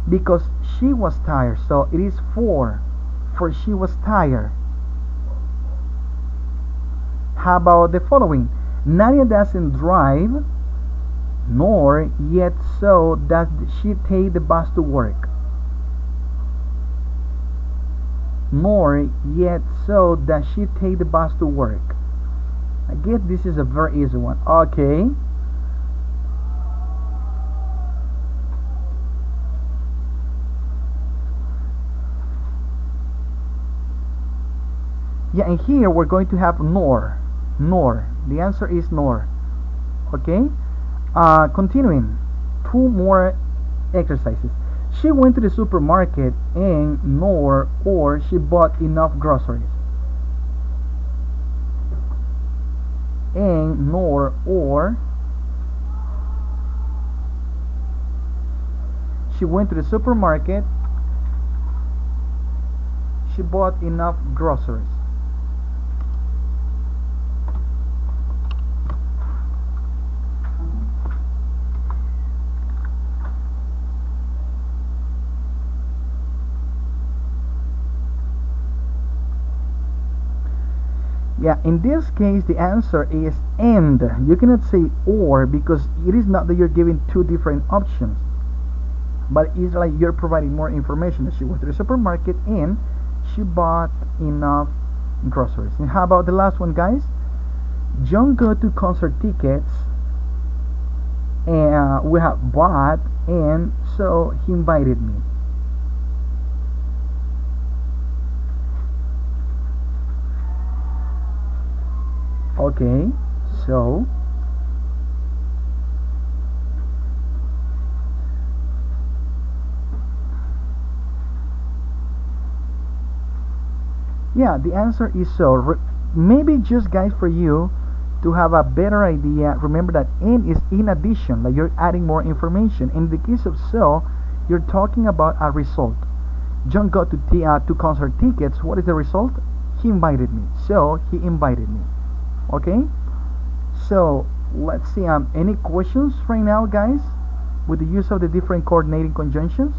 Because she was tired, so it is for she was tired. How about the following? Nadia doesn't drive, nor yet so does she take the bus to work. Nor yet so does she take the bus to work. I guess this is a very easy one. Okay. Yeah, and here we're going to have nor. The answer is nor. Okay. Continuing. 2 more exercises. She went to the supermarket and nor or she bought enough groceries. And nor or she went to the supermarket, she bought enough groceries. Yeah, in this case the answer is and. You cannot say or because it is not that you're giving 2 different options, but it's like you're providing more information. She went to the supermarket and she bought enough groceries. And how about the last one, guys? John got 2 concert tickets and we have bought and so he invited me. Okay, so yeah, the answer is so. Maybe just guys for you to have a better idea, remember that in is in addition, like you're adding more information. In the case of so, you're talking about a result. John got to concert tickets. What is the result? He invited me. So he invited me. Okay. So let's see. Any questions right now, guys, with the use of the different coordinating conjunctions?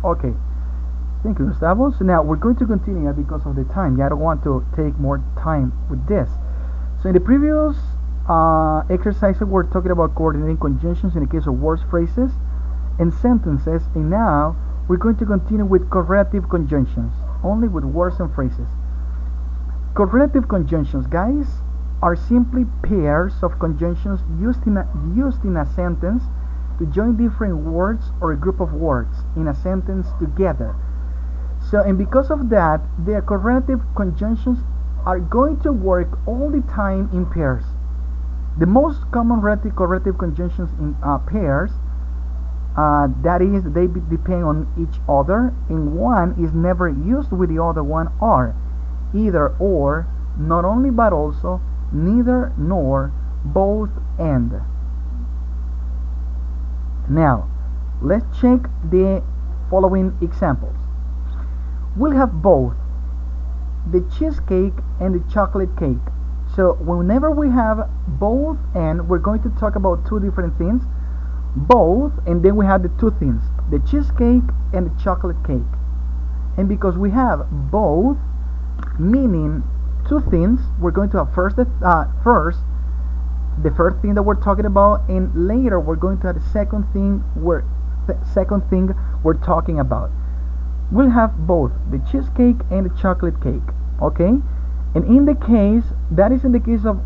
Okay. Thank you, Gustavo. So now we're going to continue because of the time. Yeah, I don't want to take more time with this. So in the previous exercise, we're talking about coordinating conjunctions in the case of words, phrases, and sentences. And now we're going to continue with correlative conjunctions, only with words and phrases. Correlative conjunctions, guys, are simply pairs of conjunctions used in a sentence to join different words or a group of words in a sentence together. So, and because of that, the correlative conjunctions are going to work all the time in pairs. The most common correlative conjunctions in pairs, that is, they depend on each other, and one is never used with the other one, are either or, not only but also, neither nor, both and. Now, let's check the following examples. We'll have both the cheesecake and the chocolate cake. So whenever we have both and, we're going to talk about two different things. Both, and then we have the two things, the cheesecake and the chocolate cake. And because we have both, meaning two things, we're going to have first the first thing that we're talking about, and later we're going to have the second thing we're talking about. We'll have both the cheesecake and the chocolate cake. Okay, and in the case that is in the case of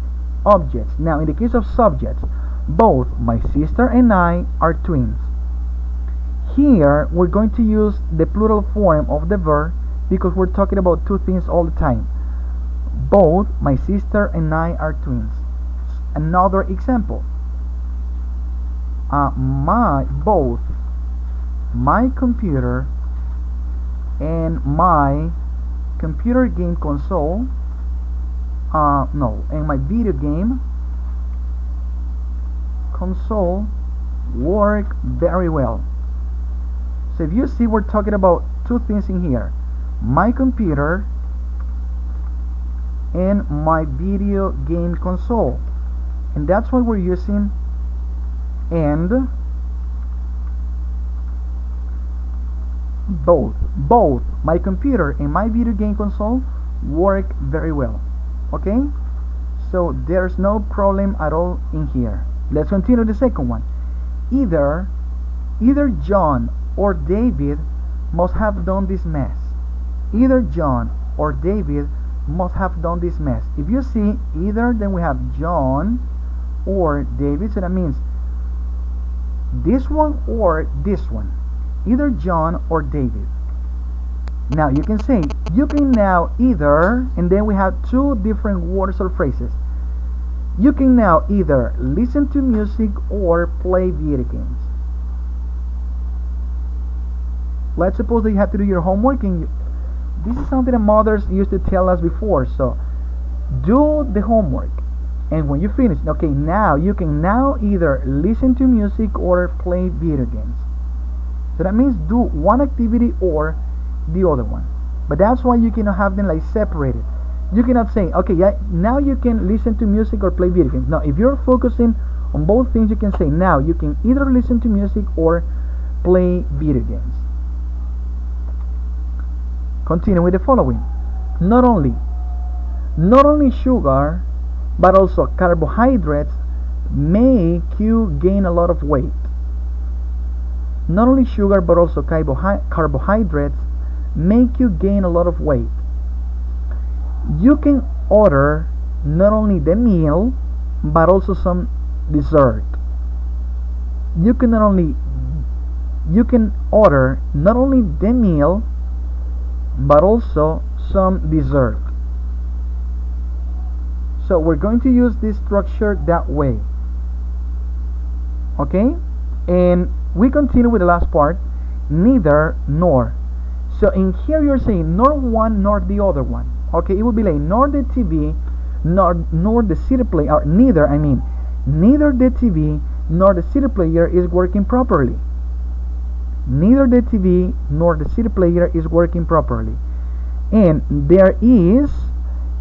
objects. Now in the case of subjects, both my sister and I are twins. Here we're going to use the plural form of the verb because we're talking about two things all the time. Both my sister and I are twins. Another example, both my computer and my computer game console, and my video game console work very well. So if you see, we're talking about two things in here, my computer and my video game console, and that's why we're using and. Both my computer and my video game console work very well. Okay, so there's no problem at all in here. Let's continue the second one. Either John or David must have done this mess. Either John or David must have done this mess. If you see either, then we have John or David, so that means this one or this one, either John or David. Now you can say, you can now either, and then we have two different words or phrases. You can now either listen to music or play video games. Let's suppose that you have to do your homework, and this is something that mothers used to tell us before. So do the homework, and when you finish, okay, now you can now either listen to music or play video games. So that means do one activity or the other one. But that's why you cannot have them like separated. You cannot say, okay, yeah, now you can listen to music or play video games. Now, if you're focusing on both things, you can say now you can either listen to music or play video games. Continue with the following. Not only sugar, but also carbohydrates make you gain a lot of weight. Not only sugar, but also carbohydrates make you gain a lot of weight. you can order not only the meal but also some dessert. You can order not only the meal but also some dessert. So we're going to use this structure that way. Okay? And we continue with the last part, neither nor. So in here you're saying nor one nor the other one. Okay, it would be like nor the TV nor the CD player, or neither the TV nor the CD player is working properly. Neither the TV nor the CD player is working properly. And there is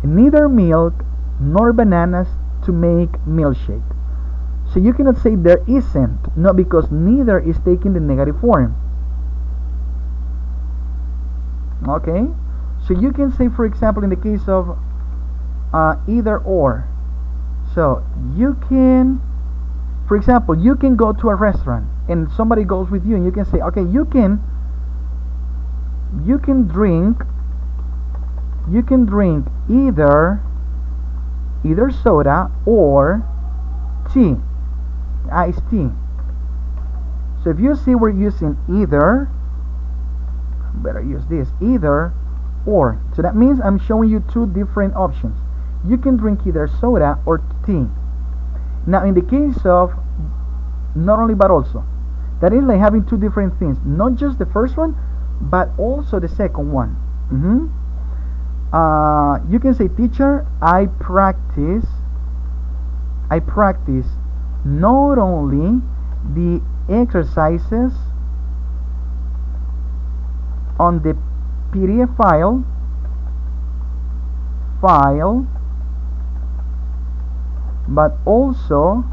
neither milk nor bananas to make milkshake. So you cannot say there isn't, no, because neither is taking the negative form. Okay, so you can say, for example, in the case of either or. So you can, for example, you can go to a restaurant and somebody goes with you, and you can say, okay, you can drink either soda or tea, iced tea. So if you see we're using either, better use this, either or. So that means I'm showing you two different options. You can drink either soda or tea. Now in the case of not only but also, that is like having two different things, not just the first one but also the second one. You can say, teacher, I practice not only the exercises on the PDF file but also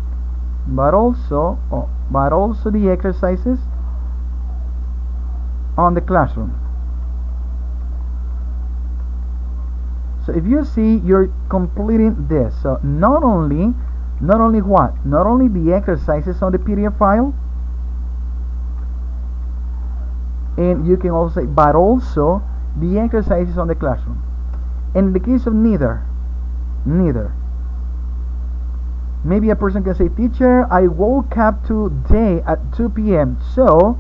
the exercises on the classroom. So if you see, you're completing this. So not only what? Not only the exercises on the PDF file, and you can also say but also the exercises on the classroom. And in the case of neither, maybe a person can say, teacher, I woke up today at 2 p.m. so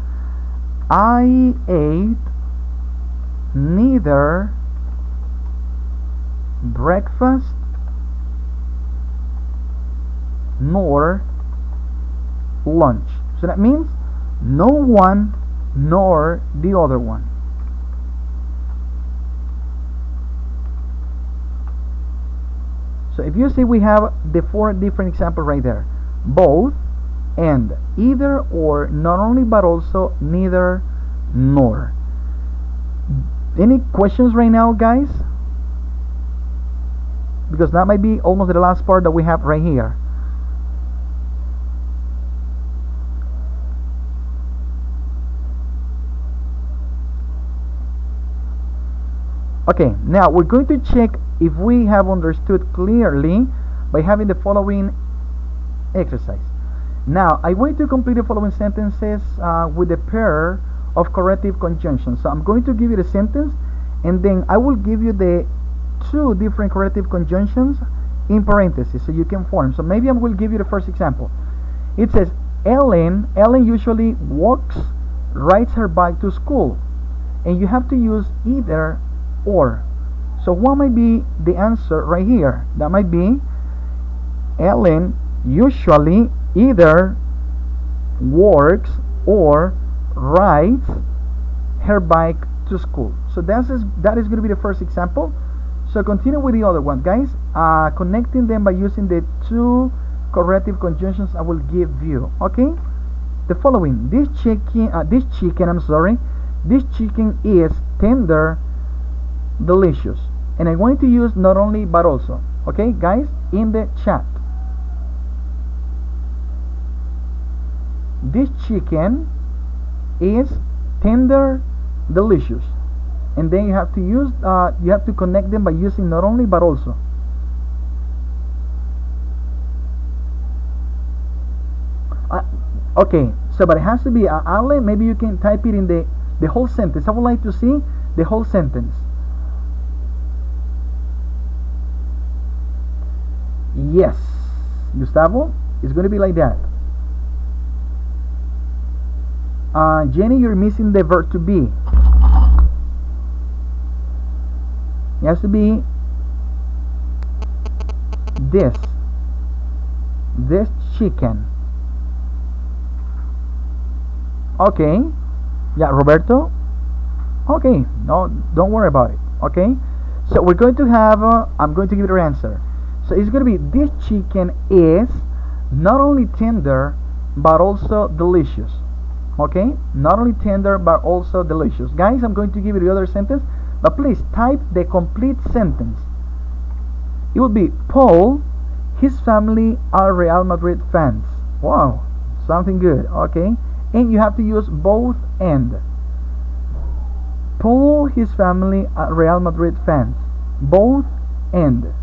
I ate neither breakfast nor lunch. So that means no one nor the other one. So if you see, we have the four different examples right there: both, and, either or, not only but also, neither nor. Any questions right now, guys? Because that might be almost the last part that we have right here. Okay, now we're going to check if we have understood clearly by having the following exercise. Now I want you to complete the following sentences with a pair of corrective conjunctions. So I'm going to give you the sentence, and then I will give you the two different corrective conjunctions in parentheses so you can form. So maybe I will give you the first example. It says Ellen usually rides her bike to school, and you have to use either or. So what might be the answer right here? That might be Ellen usually either works or rides her bike to school. So that is going to be the first example. So continue with the other one, guys, connecting them by using the two corrective conjunctions I will give you. Okay, the following: this chicken is tender, delicious. And I'm going to use not only but also. Okay, guys, in the chat, this chicken is tender, delicious. And then you have to use you have to connect them by using not only but also. Okay, so but it has to be Ale. Maybe you can type it in the whole sentence. I would like to see the whole sentence. Yes, Gustavo, it's going to be like that. Jenny, you're missing the verb to be. It has to be this chicken. Okay. Yeah, Roberto. Okay, no, don't worry about it. Okay, so we're going to have I'm going to give you the answer. So it's going to be, this chicken is not only tender but also delicious. Okay, not only tender but also delicious. Guys, I'm going to give you the other sentence, but please type the complete sentence. It will be, Paul, his family are Real Madrid fans. Wow, something good. Okay, and you have to use both and. Paul, his family are Real Madrid fans. Both and.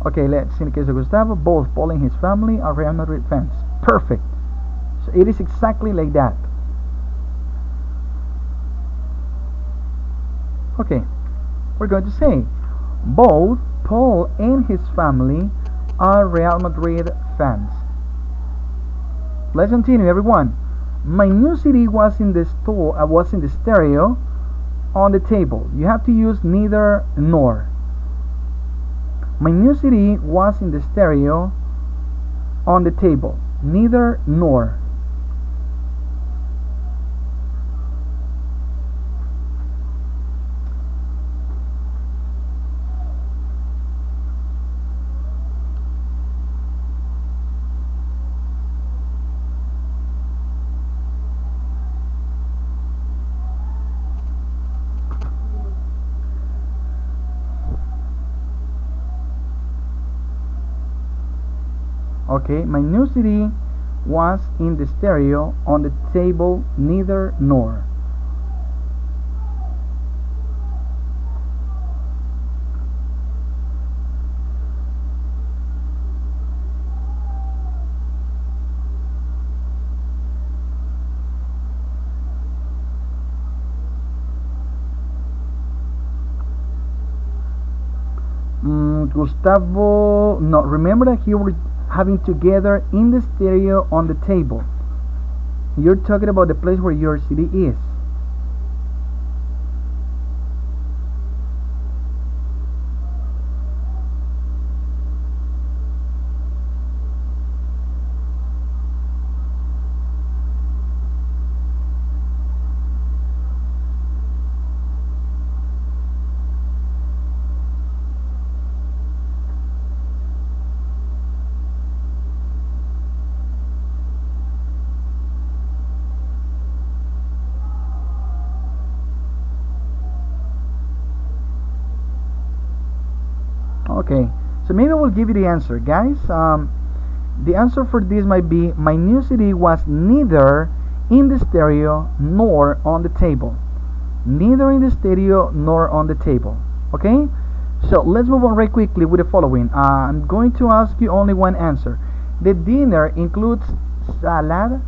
Okay, let's see in the case of Gustavo, both Paul and his family are Real Madrid fans. Perfect. So it is exactly like that. Okay, we're going to say, both Paul and his family are Real Madrid fans. Let's continue, everyone. My new CD was in the store. Was in the stereo on the table. You have to use neither nor. My new CD was in the stereo on the table. Neither nor. Okay, my new CD was in the stereo on the table. Neither nor. Gustavo, no, remember that here we're having together in the stereo on the table. You're talking about the place where your CD is. Okay, so maybe I will give you the answer, guys. The answer for this might be, my new CD was neither in the stereo nor on the table. Neither in the stereo nor on the table. Okay, so let's move on right quickly with the following. I'm going to ask you only one answer. The dinner includes salad,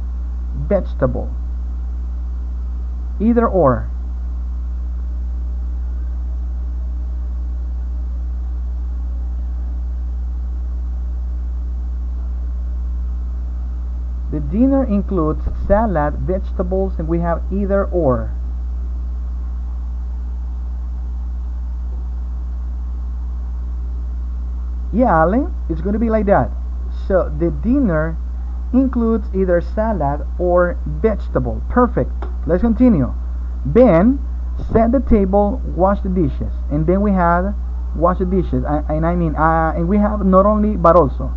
vegetable. Either or. The dinner includes salad, vegetables, and we have either or. Yeah, Alan, it's going to be like that. So the dinner includes either salad or vegetable. Perfect. Let's continue. Ben, set the table, wash the dishes, and then we have wash the dishes. And we have not only but also.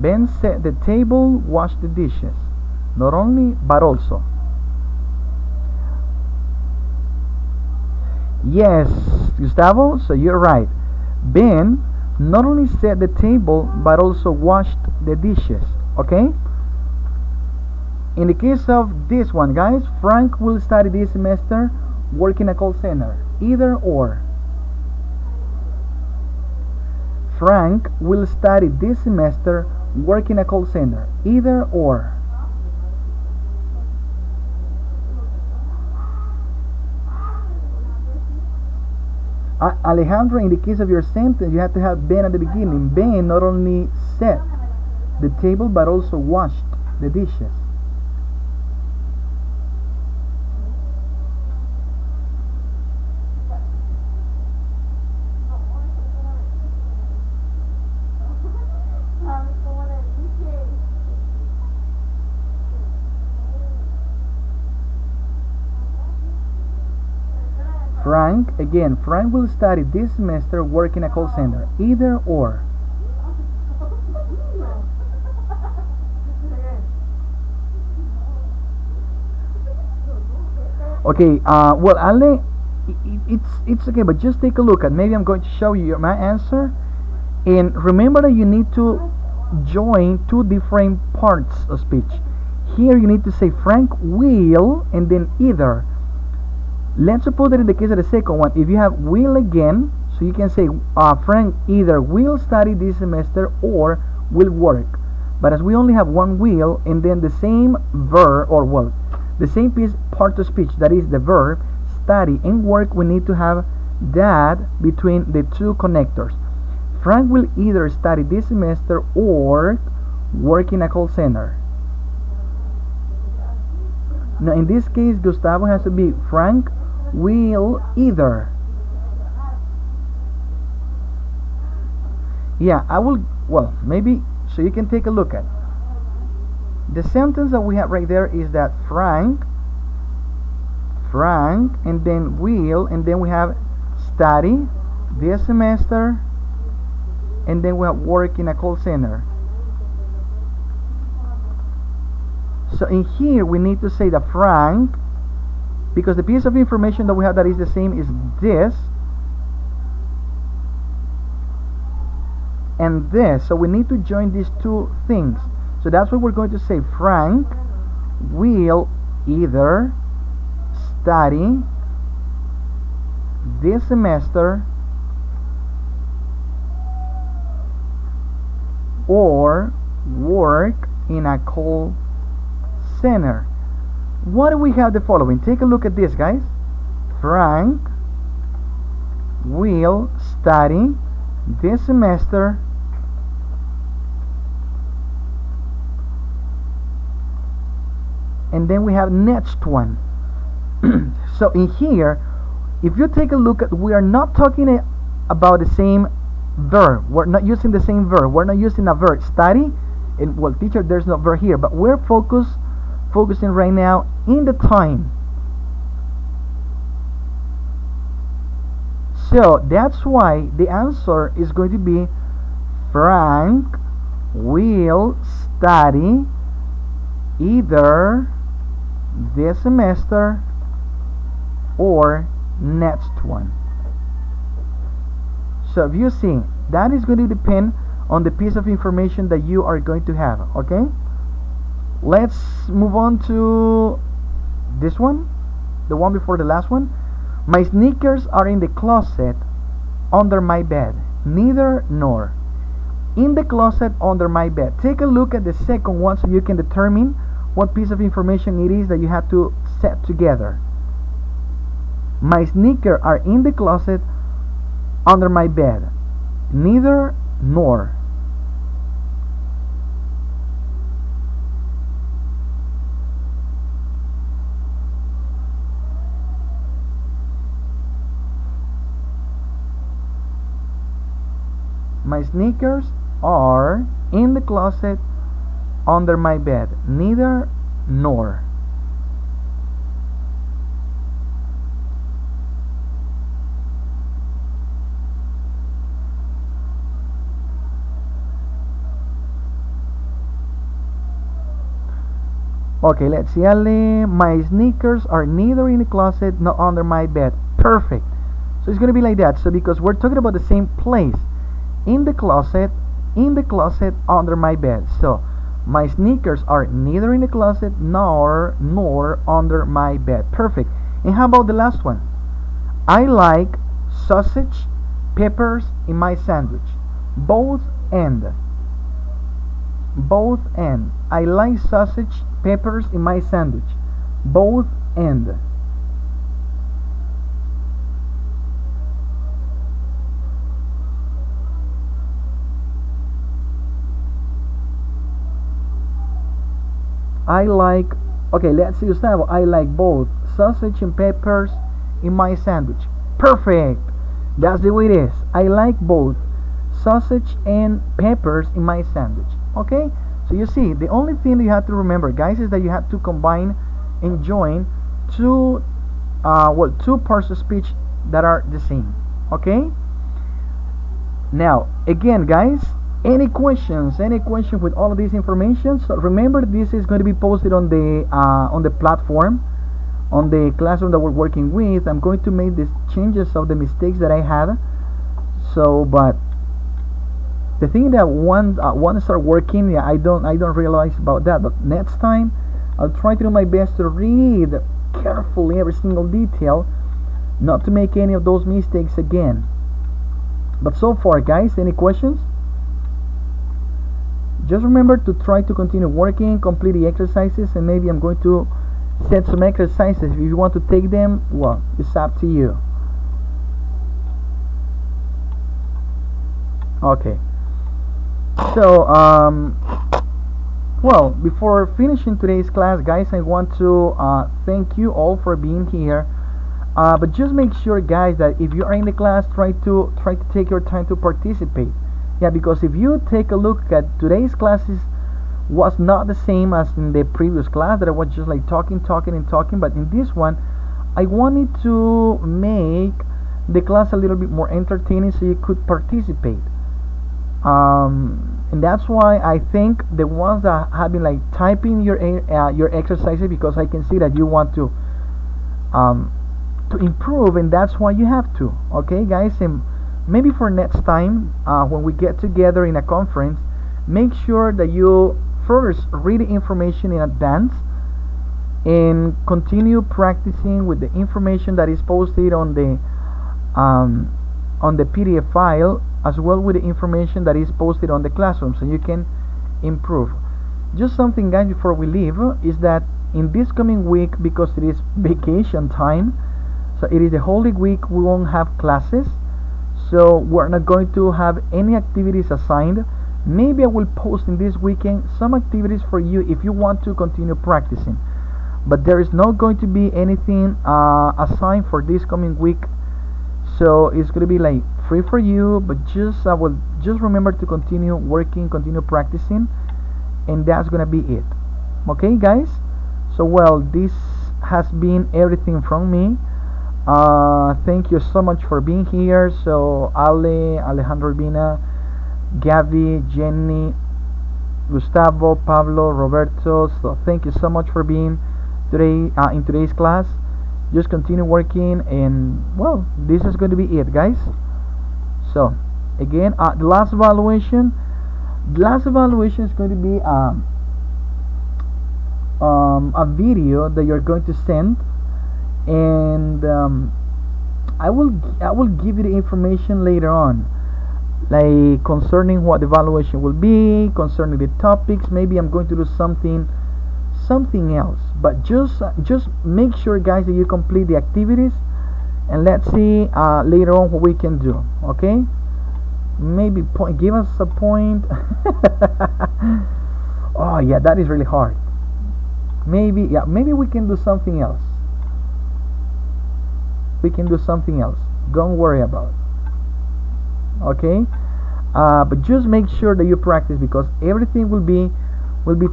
Ben set the table, washed the dishes. Not only, but also. Yes, Gustavo, so you're right. Ben not only set the table, but also washed the dishes. Okay? In the case of this one, guys, Frank will study this semester working a call center. Either or. Frank will study this semester working a call center. Either or. Alejandro, in the case of your sentence, you have to have Ben at the beginning. Ben not only set the table but also washed the dishes. Frank will study this semester working a call center. Either or. Okay, well, Ale, it's okay, but just take a look at. Maybe I'm going to show you my answer, and remember that you need to join two different parts of speech. Here you need to say Frank will and then either. Let's suppose that in the case of the second one, if you have will again, so you can say Frank either will study this semester or will work. But as we only have one will and then the same verb, or well, the same piece part of speech, that is the verb, study and work, we need to have that between the two connectors. Frank will either study this semester or work in a call center. Now in this case, Gustavo has to be Frank will either. Yeah, I will, well, maybe, so you can take a look at the sentence that we have right there is that Frank, and then will, and then we have study this semester, and then we have work in a call center. So in here we need to say that Frank, because the piece of information that we have that is the same is this and this, so we need to join these two things. So that's what we're going to say. Frank will either study this semester or work in a call center. What do we have the following? Take a look at this, guys. Frank will study this semester and then we have next one. So in here, if you take a look at, we are not talking about the same verb. We're not using the same verb. We're not using a verb. Study, and well, teacher, there's no verb here, but we're focusing right now in the time. So that's why the answer is going to be Frank will study either this semester or next one. So if you see, that is going to depend on the piece of information that you are going to have. Okay, let's move on to this one, the one before the last one. My sneakers are in the closet under my bed. Neither nor. In the closet under my bed. Take a look at the second one so you can determine what piece of information it is that you have to set together. My sneakers are in the closet under my bed. Neither nor. My sneakers are in the closet under my bed. Neither nor. Okay, let's see. Ale, my sneakers are neither in the closet nor under my bed. Perfect. So it's gonna be like that. So because we're talking about the same place, in the closet, under my bed. So my sneakers are neither in the closet nor under my bed. Perfect. And how about the last one? I like sausage, peppers in my sandwich. Both end. Both end. I like sausage, peppers in my sandwich. Both end. I like, okay, let's see, Gustavo. I like both sausage and peppers in my sandwich. Perfect. That's the way it is. I like both sausage and peppers in my sandwich. Okay? So you see, the only thing that you have to remember, guys, is that you have to combine and join two two parts of speech that are the same. Okay? Now, again, guys, any questions with all of this information? So remember, this is going to be posted on the platform, on the classroom that we're working with. I'm going to make these changes of the mistakes that I had. So, but the thing that once start working, yeah, I don't realize about that. But next time, I'll try to do my best to read carefully every single detail, not to make any of those mistakes again. But so far, guys, any questions? Just remember to try to continue working, complete the exercises, and maybe I'm going to set some exercises. If you want to take them, well, it's up to you. Okay. So, well, before finishing today's class, guys, I want to thank you all for being here. But just make sure, guys, that if you are in the class, try to take your time to participate. Yeah, because if you take a look at today's classes, was not the same as in the previous class that I was just like talking. But in this one, I wanted to make the class a little bit more entertaining so you could participate. And that's why I think the ones that have been like typing your exercises, because I can see that you want to improve, and that's why you have to. Okay, guys, and maybe for next time, when we get together in a conference, make sure that you first read the information in advance and continue practicing with the information that is posted on the PDF file, as well with the information that is posted on the classroom, so you can improve. Just something, guys, before we leave, is that in this coming week, because it is vacation time, so it is the Holy Week, we won't have classes. So we're not going to have any activities assigned. Maybe I will post in this weekend some activities for you if you want to continue practicing. But there is not going to be anything assigned for this coming week. So it's going to be like free for you. But just remember to continue working, continue practicing, and that's going to be it. Okay, guys? So, well, this has been everything from me. Thank you so much for being here. So Ale, Alejandro Urbina, Gabby, Jenny, Gustavo, Pablo, Roberto, so thank you so much for being today in today's class. Just continue working, and well, this is going to be it, guys. So again, the last evaluation is going to be a video that you're going to send, and I will give you the information later on, like concerning what the evaluation will be, concerning the topics. Maybe I'm going to do something else, but just make sure, guys, that you complete the activities, and let's see later on what we can do. Okay, maybe give us a point. Oh yeah, that is really hard. Maybe we can do something else. Don't worry about it. Okay, but just make sure that you practice, because everything will be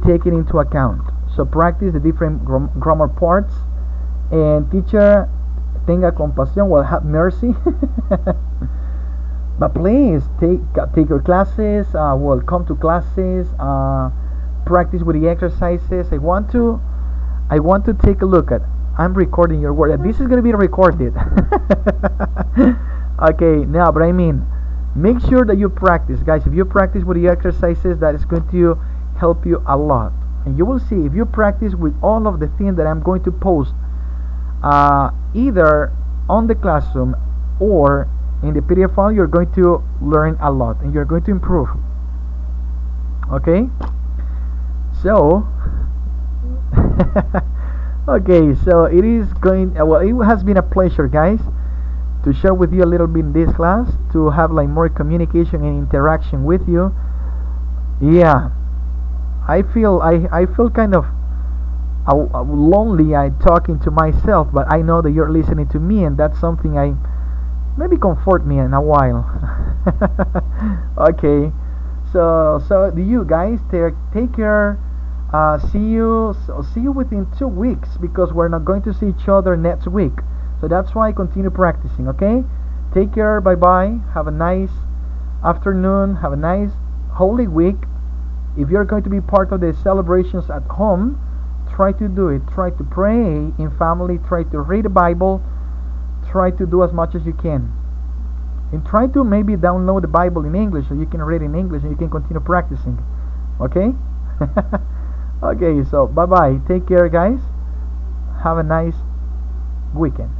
taken into account. So practice the different grammar parts, and teacher, tenga compasión, well, have mercy. But please take your classes. Well, come to classes. Practice with the exercises. I want to I want to take a look at. I'm recording your word. This is going to be recorded. Okay, now, but I mean, make sure that you practice, guys. If you practice with the exercises, that is going to help you a lot. And you will see if you practice with all of the things that I'm going to post, either on the classroom or in the PDF file, you're going to learn a lot and you're going to improve. Okay? So, okay, so it is going, well, it has been a pleasure, guys, to share with you a little bit in this class, to have like more communication and interaction with you. Yeah, I feel kind of lonely. I talking to myself, but I know that you're listening to me, and that's something I maybe comfort me in a while. Okay, so do you guys take care. See you within 2 weeks, because we're not going to see each other next week. So that's why I continue practicing. Okay, take care. Bye bye. Have a nice afternoon. Have a nice Holy Week. If you're going to be part of the celebrations at home, try to do it. Try to pray in family. Try to read the Bible. Try to do as much as you can. And try to maybe download the Bible in English so you can read in English and you can continue practicing. Okay? Okay, so bye bye. Take care, guys. Have a nice weekend.